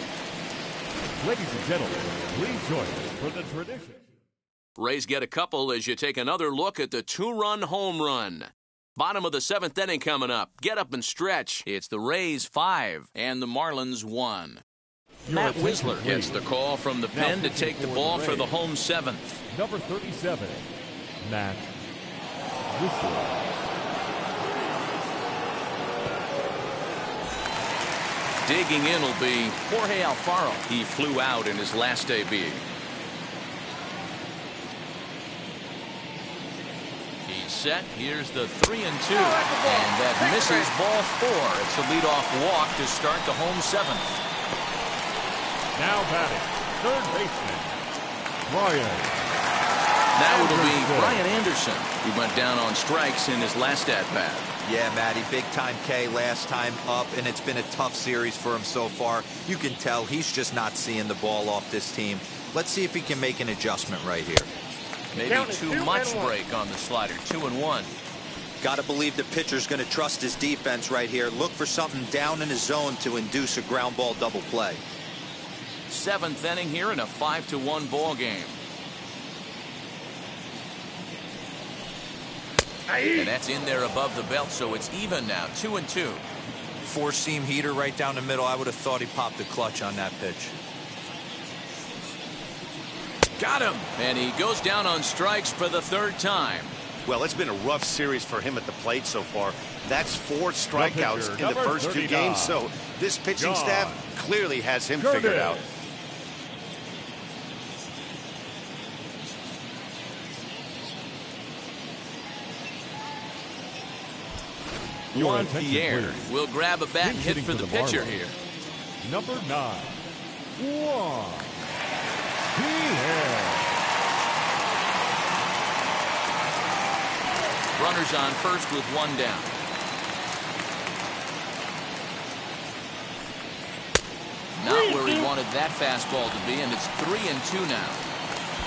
Ladies and gentlemen, please join us for the tradition. Rays get a couple as you take another look at the two-run home run. Bottom of the seventh inning coming up. Get up and stretch. It's the Rays 5 and the Marlins 1. Matt Wisler gets the call from the pen to take the ball for the home seventh. Number 37, Matt Wisler. Digging in will be Jorge Alfaro. He flew out in his last debut. He's set. Here's the 3-2. And that misses ball 4. It's a leadoff walk to start the home seventh. Now batting, third baseman, Brian. Now it'll be Brian Anderson, who went down on strikes in his last at-bat. Yeah, Matty, big-time K last time up, and it's been a tough series for him so far. You can tell he's just not seeing the ball off this team. Let's see if he can make an adjustment right here. Maybe too much break on the slider. 2-1. Got to believe the pitcher's going to trust his defense right here. Look for something down in his zone to induce a ground ball double play. Seventh inning here in a 5-1 ball game. And that's in there above the belt, so it's even now. 2-2. Four-seam heater right down the middle. I would have thought he popped the clutch on that pitch. Got him. And he goes down on strikes for the third time. Well, it's been a rough series for him at the plate so far. That's 4 strikeouts in the first 2 games, so this pitching staff clearly has him figured out. Juan Pierre will grab a bat and hit for the pitcher here. Number 9, Juan Pierre. Runners on first with 1 down. Not where he wanted that fastball to be, and it's 3-2 now.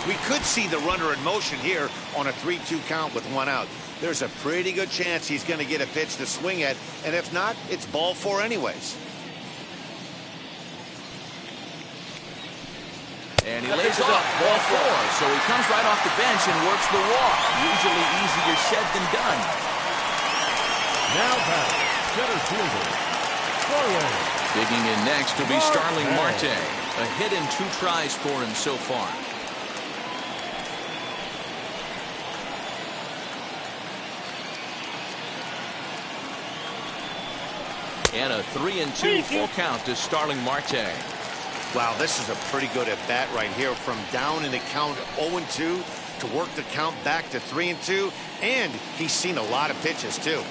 We could see the runner in motion here on a 3-2 count with 1 out. There's a pretty good chance he's going to get a pitch to swing at, and if not, it's ball 4 anyways. And he lays off ball 4, so he comes right off the bench and works the walk. Usually easier said than done. Now batting, center fielder, Starling. Digging in next will be Starling Marte. A hit in 2 tries for him so far. And a 3-2 full count to Starling Marte. Wow, this is a pretty good at-bat right here. From down in the count 0-2 to work the count back to 3-2. And he's seen a lot of pitches, too.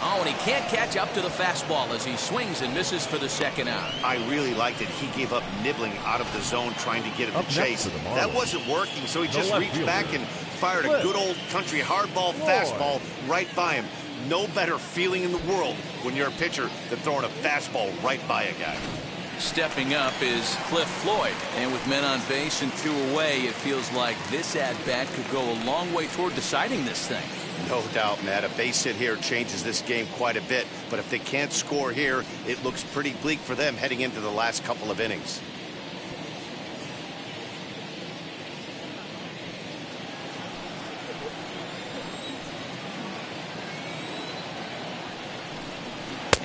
Oh, and he can't catch up to the fastball as he swings and misses for the second out. I really liked it. He gave up nibbling out of the zone trying to get him to chase. That wasn't working, so he just reached back and fired a good old country hardball fastball right by him. No better feeling in the world when you're a pitcher than throwing a fastball right by a guy. Stepping up is Cliff Floyd, and with men on base and 2 away, it feels like this at-bat could go a long way toward deciding this thing. No doubt, Matt. A base hit here changes this game quite a bit, but if they can't score here, it looks pretty bleak for them heading into the last couple of innings.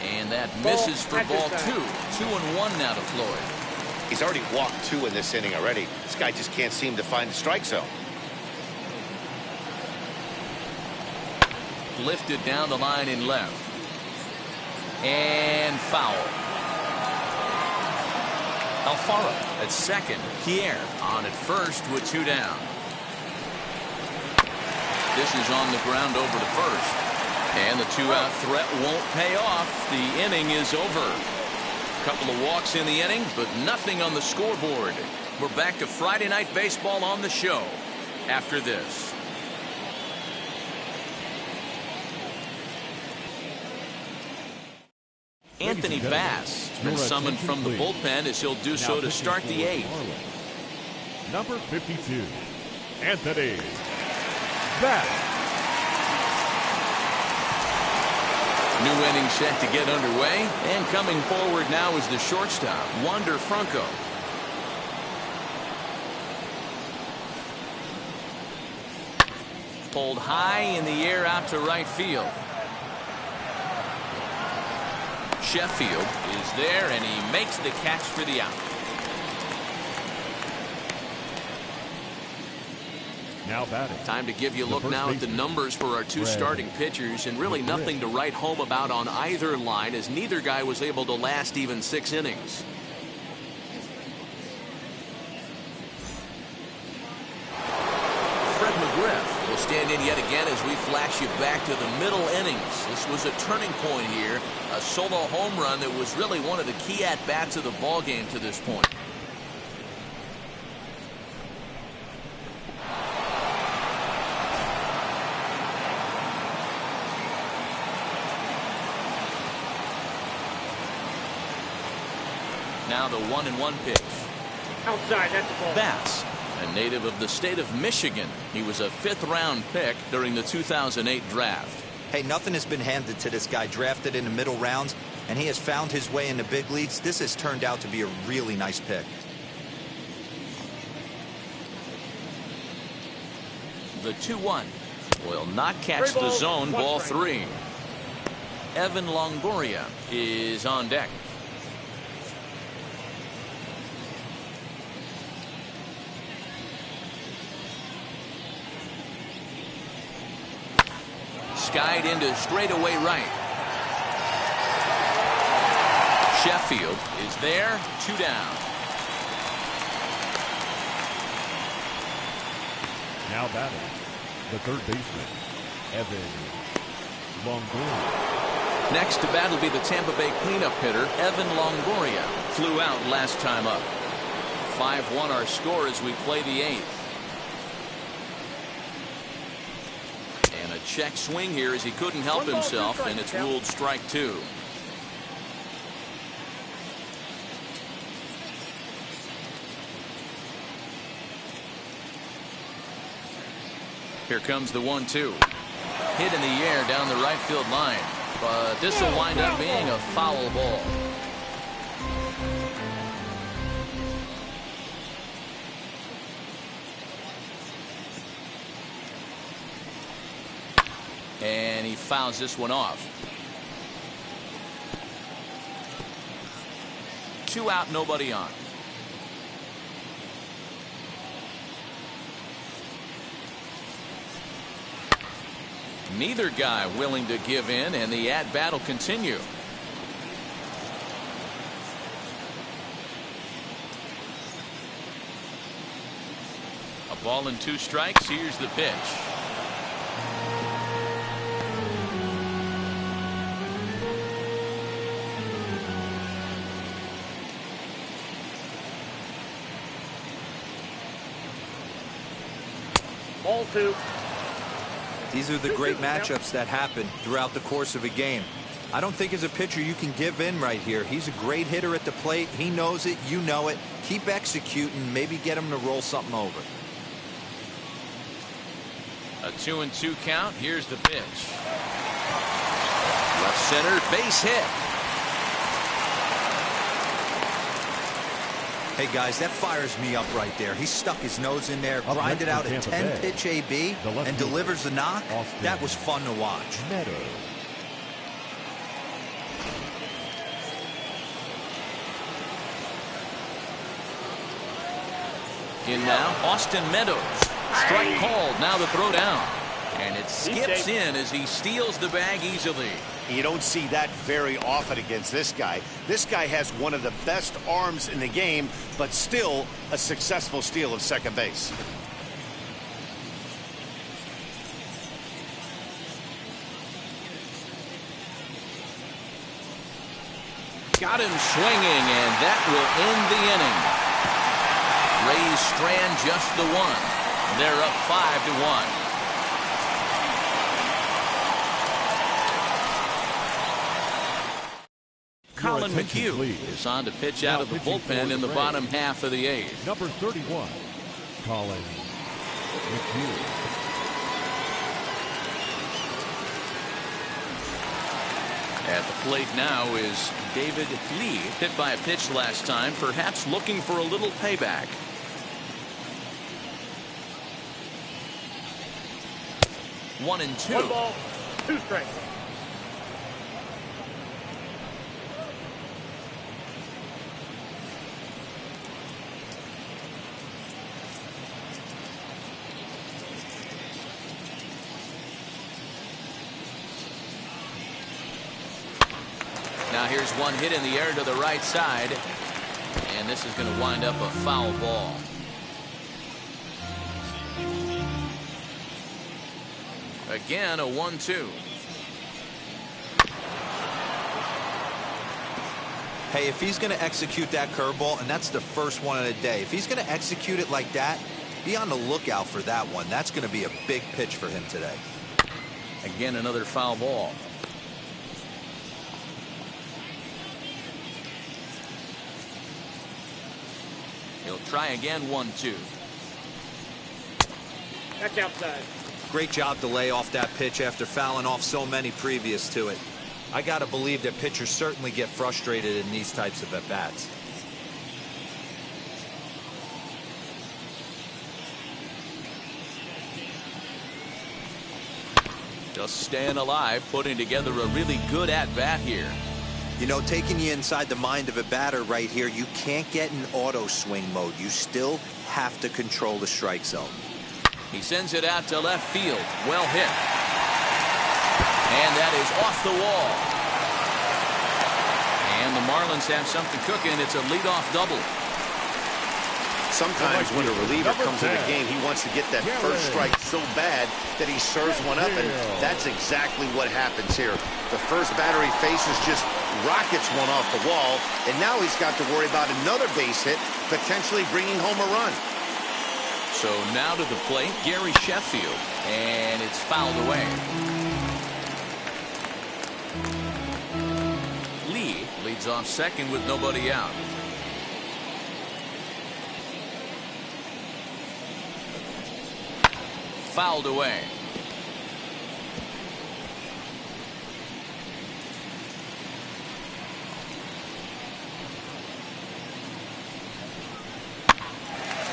And that misses for ball 2. 2-1 now to Floyd. He's already walked 2 in this inning already. This guy just can't seem to find the strike zone. Lifted down the line in left. And foul. Alfaro at second. Pierre on at first with 2 down. This is on the ground over to first. And the two-out threat won't pay off. The inning is over. A couple of walks in the inning, but nothing on the scoreboard. We're back to Friday Night Baseball on the show after this. Anthony Bass has been summoned from the bullpen as he'll do so to start the eighth. Number 52, Anthony Bass. New inning set to get underway, and coming forward now is the shortstop, Wander Franco. Pulled high in the air out to right field. Sheffield is there, and he makes the catch for the out. Now batting. Time to give you a look now at the numbers for our two starting pitchers, and really nothing to write home about on either line, as neither guy was able to last even 6 innings. Fred McGriff will stand in yet again as we flash you back to the middle innings. This was a turning point here, a solo home run that was really one of the key at-bats of the ball game to this point. Now the 1-1 pitch. Outside, that's the ball. Bass, a native of the state of Michigan. He was a 5th-round pick during the 2008 draft. Hey, nothing has been handed to this guy. Drafted in the middle rounds, and he has found his way in the big leagues. This has turned out to be a really nice pick. The 2-1 will not catch the zone. Ball 3. Evan Longoria is on deck. Skied into straightaway right. Sheffield is there, 2 down. Now batting, the third baseman, Evan Longoria. Next to bat will be the Tampa Bay cleanup hitter, Evan Longoria. Flew out last time up. 5-1 our score as we play the 8th. Check swing here as he couldn't help himself, and it's ruled strike 2. Here comes the 1-2. Hit in the air down the right field line, but this will wind up being a foul ball. And he fouls this one off. 2 out, nobody on. Neither guy willing to give in, and the at-bat will continue. A ball and 2 strikes. Here's the pitch. Ball 2. These are the great matchups that happen throughout the course of a game. I don't think as a pitcher you can give in right here. He's a great hitter at the plate. He knows it. You know it. Keep executing. Maybe get him to roll something over. A 2-2 count. Here's the pitch. Left center, base hit. Hey, guys, that fires me up right there. He stuck his nose in there, grinded out a 10-pitch AB, and delivers the knock. That was fun to watch. In now, Austin Meadows. Strike called. Now the throw down. And it skips in as he steals the bag easily. You don't see that very often against this guy. This guy has one of the best arms in the game, but still a successful steal of second base. Got him swinging, and that will end the inning. Rays strand just the one. They're up 5-1. Colin McHugh is on to pitch out of the bullpen in the bottom half of the 8th. Number 31, Colin McHugh. At the plate now is David Lee, hit by a pitch last time, perhaps looking for a little payback. One and two. 1 ball, 2 strikes. Now here's one hit in the air to the right side, and this is going to wind up a foul ball. Again, a 1-2. Hey, if he's going to execute that curveball, and that's the first one of the day, if he's going to execute it like that, be on the lookout for that one. That's going to be a big pitch for him today. Again, another foul ball. He'll try again, 1-2. That's outside. Great job to lay off that pitch after fouling off so many previous to it. I got to believe that pitchers certainly get frustrated in these types of at-bats. Just staying alive, putting together a really good at-bat here. You know, taking you inside the mind of a batter right here, you can't get in auto swing mode. You still have to control the strike zone. He sends it out to left field. Well hit. And that is off the wall. And the Marlins have something cooking. It's a leadoff double. Sometimes when a reliever comes in the game, he wants to get that first strike so bad that he serves one up, and that's exactly what happens here. The first batter he faces just rockets one off the wall, and now he's got to worry about another base hit, potentially bringing home a run. So now to the plate, Gary Sheffield, and it's fouled away. Lee leads off second with nobody out. Fouled away.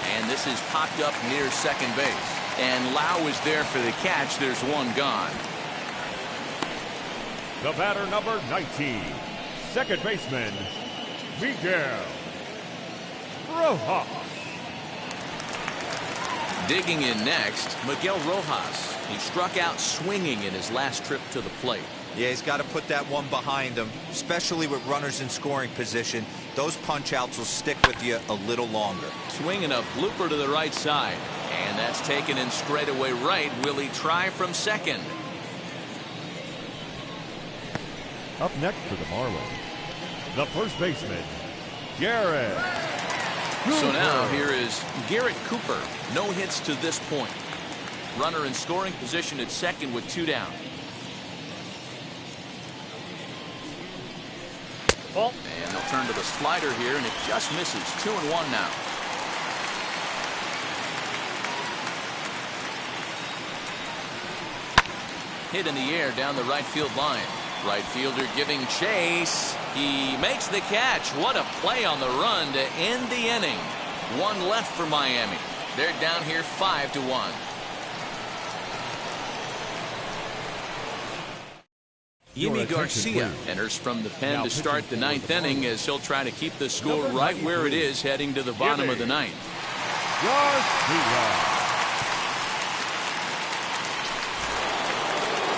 And this is popped up near second base. And Lau is there for the catch. There's one gone. The batter, number 19, second baseman, Miguel Rojas. Digging in next, Miguel Rojas. He struck out swinging in his last trip to the plate. Yeah, he's got to put that one behind him, especially with runners in scoring position. Those punch-outs will stick with you a little longer. Swinging a blooper to the right side. And that's taken in straightaway right. Will he try from second? Up next for the Marlins, the first baseman, Garrett Cooper. So now here is Garrett Cooper. No hits to this point. Runner in scoring position at second with 2 down. Ball. And they'll turn to the slider here, and it just misses. 2-1 now. Hit in the air down the right field line. Right fielder giving chase. He makes the catch. What a play on the run to end the inning. One left for Miami. They're down here 5-1. Yimi Garcia enters from the pen to start the 9th inning as he'll try to keep the score right where it is heading to the bottom of the 9th.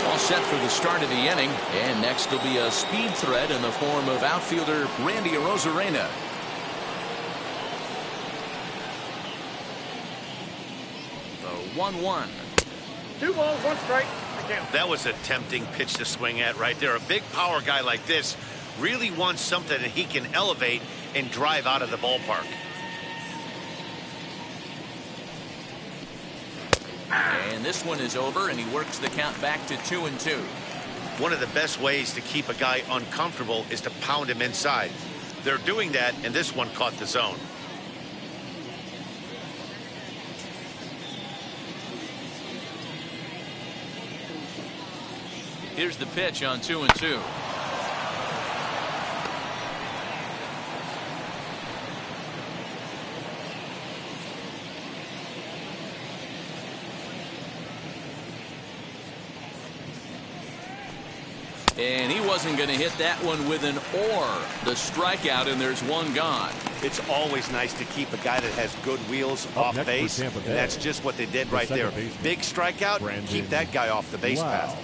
All set for the start of the inning, and next will be a speed threat in the form of outfielder Randy Arozarena. The 1-1. 2 balls, 1 strike. That was a tempting pitch to swing at right there. A big power guy like this really wants something that he can elevate and drive out of the ballpark. And this one is over, and he works the count back to 2-2. One of the best ways to keep a guy uncomfortable is to pound him inside. They're doing that, and this one caught the zone. Here's the pitch on 2-2. And he wasn't going to hit that one with an or. The strikeout, and there's one gone. It's always nice to keep a guy that has good wheels off base, and that's just what they did right there. Big strikeout, keep that guy off the base path.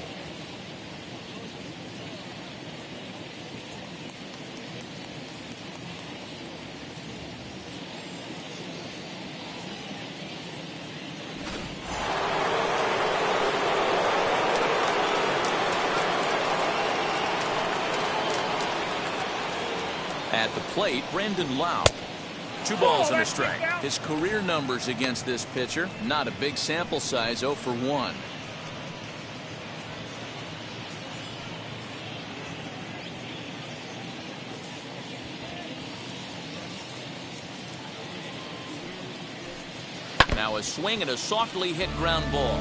At the plate, Brandon Lau. 2 balls and a strike. His career numbers against this pitcher, not a big sample size, 0 for 1. Now a swing and a softly hit ground ball.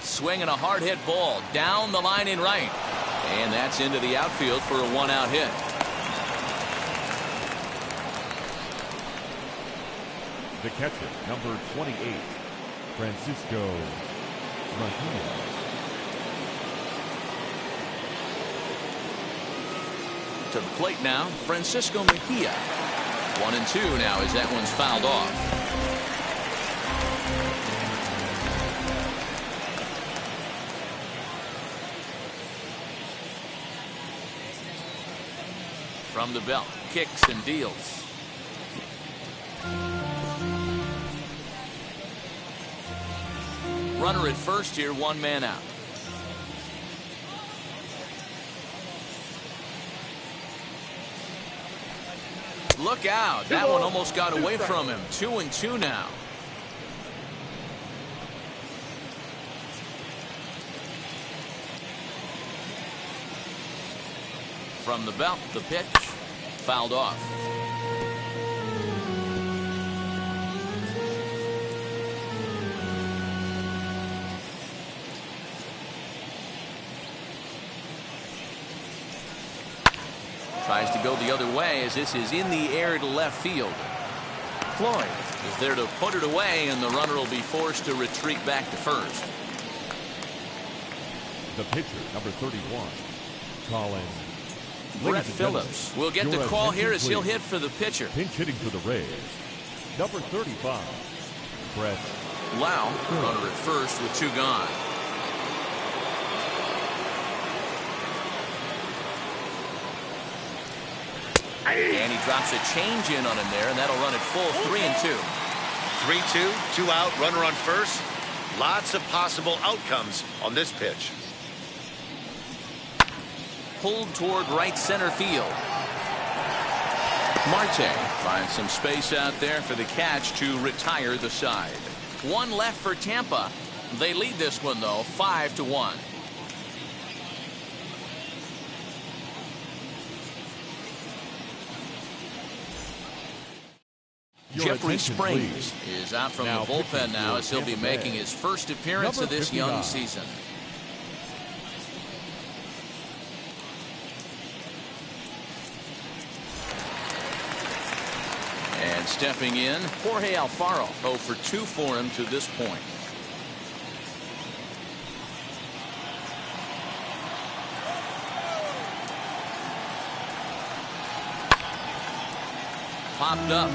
Swing and a hard hit ball down the line in right. And that's into the outfield for a 1-out hit. The catcher, number 28, Francisco Mejia. To the plate now, Francisco Mejia. 1-2 now as that one's fouled off. From the belt, kicks and deals. Runner at first here, 1 man out. Look out. That one almost got away from him. 2-2 now. From the belt, the pitch, fouled off. Tries to go the other way as this is in the air to left field. Floyd is there to put it away, and the runner will be forced to retreat back to first. The pitcher, number 31, Colin. Brett Phillips will get the call here as he'll hit for the pitcher. Pinch hitting for the Rays, number 35, Brett Lau, runner at first with 2 gone. And he drops a change in on him there, and that'll run it full 3-2. 3-2, 2 out, runner on first. Lots of possible outcomes on this pitch. Pulled toward right center field. Marte finds some space out there for the catch to retire the side. 1 left for Tampa. They lead this one, though, 5-1. Jeffrey Springs is out from the bullpen now as he'll be making his first appearance of this young season. And stepping in, Jorge Alfaro, 0 for 2 for him to this point. Popped up.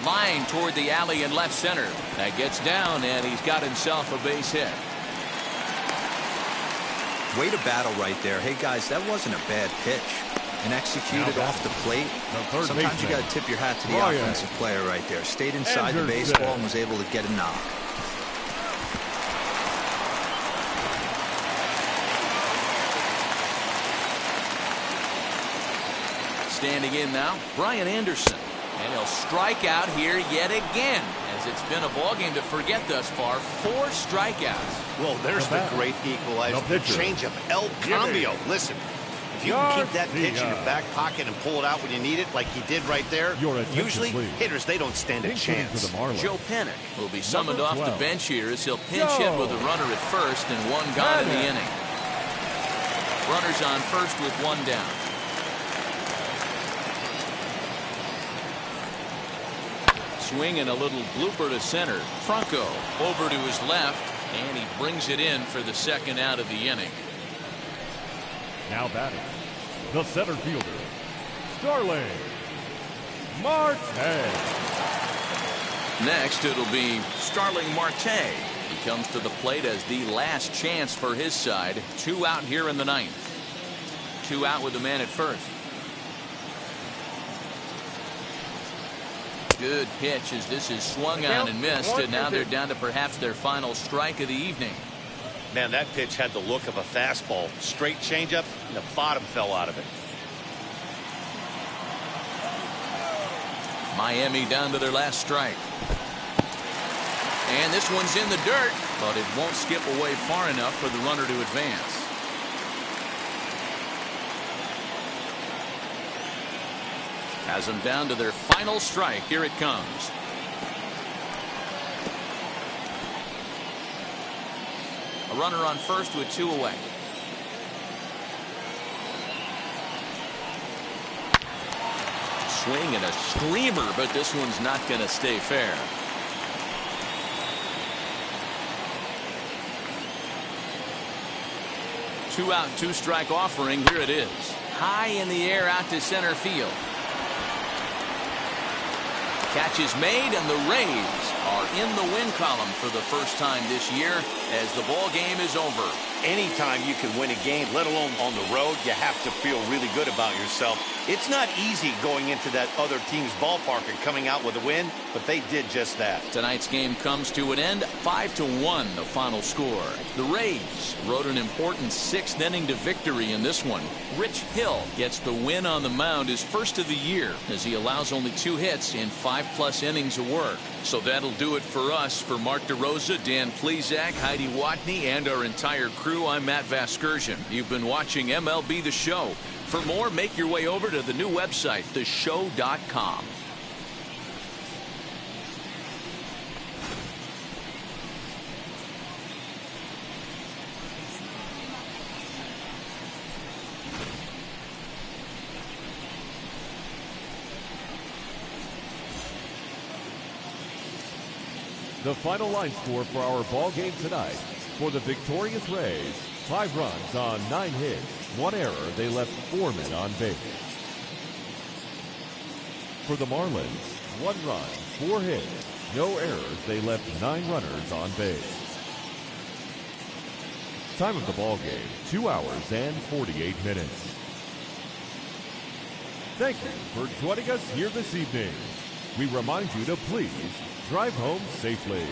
Line toward the alley in left center. That gets down, and he's got himself a base hit. Way to battle right there. Hey, guys, that wasn't a bad pitch. And executed off the plate. Sometimes you got to tip your hat to the offensive player right there. Stayed inside the baseball and was able to get a knock. Standing in now, Brian Anderson. And he'll strike out here yet again, as it's been a ballgame to forget thus far. 4 strikeouts. Well, there's the great equalizer. The changeup, El Cambio. Listen, if you can keep that pitch in your back pocket and pull it out when you need it, like he did right there, usually hitters, they don't stand a chance. Joe Pennick will be summoned off the bench here as he'll pinch hit with a runner at first and 1 gone in the inning. Runners on first with 1 down. Swing and a little blooper to center. Franco over to his left, and he brings it in for the 2nd out of the inning. Now batting, the center fielder, Starling Marte. Next, it'll be Starling Marte. He comes to the plate as the last chance for his side. 2 out here in the 9th. 2 out with the man at first. Good pitch as this is swung on and missed, and now they're down to perhaps their final strike of the evening. Man, that pitch had the look of a fastball. Straight changeup, and the bottom fell out of it. Miami down to their last strike. And this one's in the dirt, but it won't skip away far enough for the runner to advance. Has them down to their final strike. Here it comes. A runner on first with 2 away. Swing and a screamer, but this one's not going to stay fair. Two out, 2 strike offering. Here it is. High in the air out to center field. Catch is made, and the Rays are in the win column for the first time this year as the ball game is over. Anytime you can win a game, let alone on the road, you have to feel really good about yourself. It's not easy going into that other team's ballpark and coming out with a win, but they did just that. Tonight's game comes to an end, 5-1 the final score. The Rays rode an important 6th inning to victory in this one. Rich Hill gets the win on the mound, his first of the year, as he allows only 2 hits in 5+ innings of work. So that'll do it for us. For Mark DeRosa, Dan Plezak, Heidi Watney, and our entire crew, I'm Matt Vasgersian. You've been watching MLB The Show. For more, make your way over to the new website, theshow.com. The final line score for our ball game tonight. For the victorious Rays, 5 runs on 9 hits, 1 error. They left 4 men on base. For the Marlins, 1 run, 4 hits, no errors. They left 9 runners on base. Time of the ball game, 2 hours and 48 minutes. Thank you for joining us here this evening. We remind you to please drive home safely.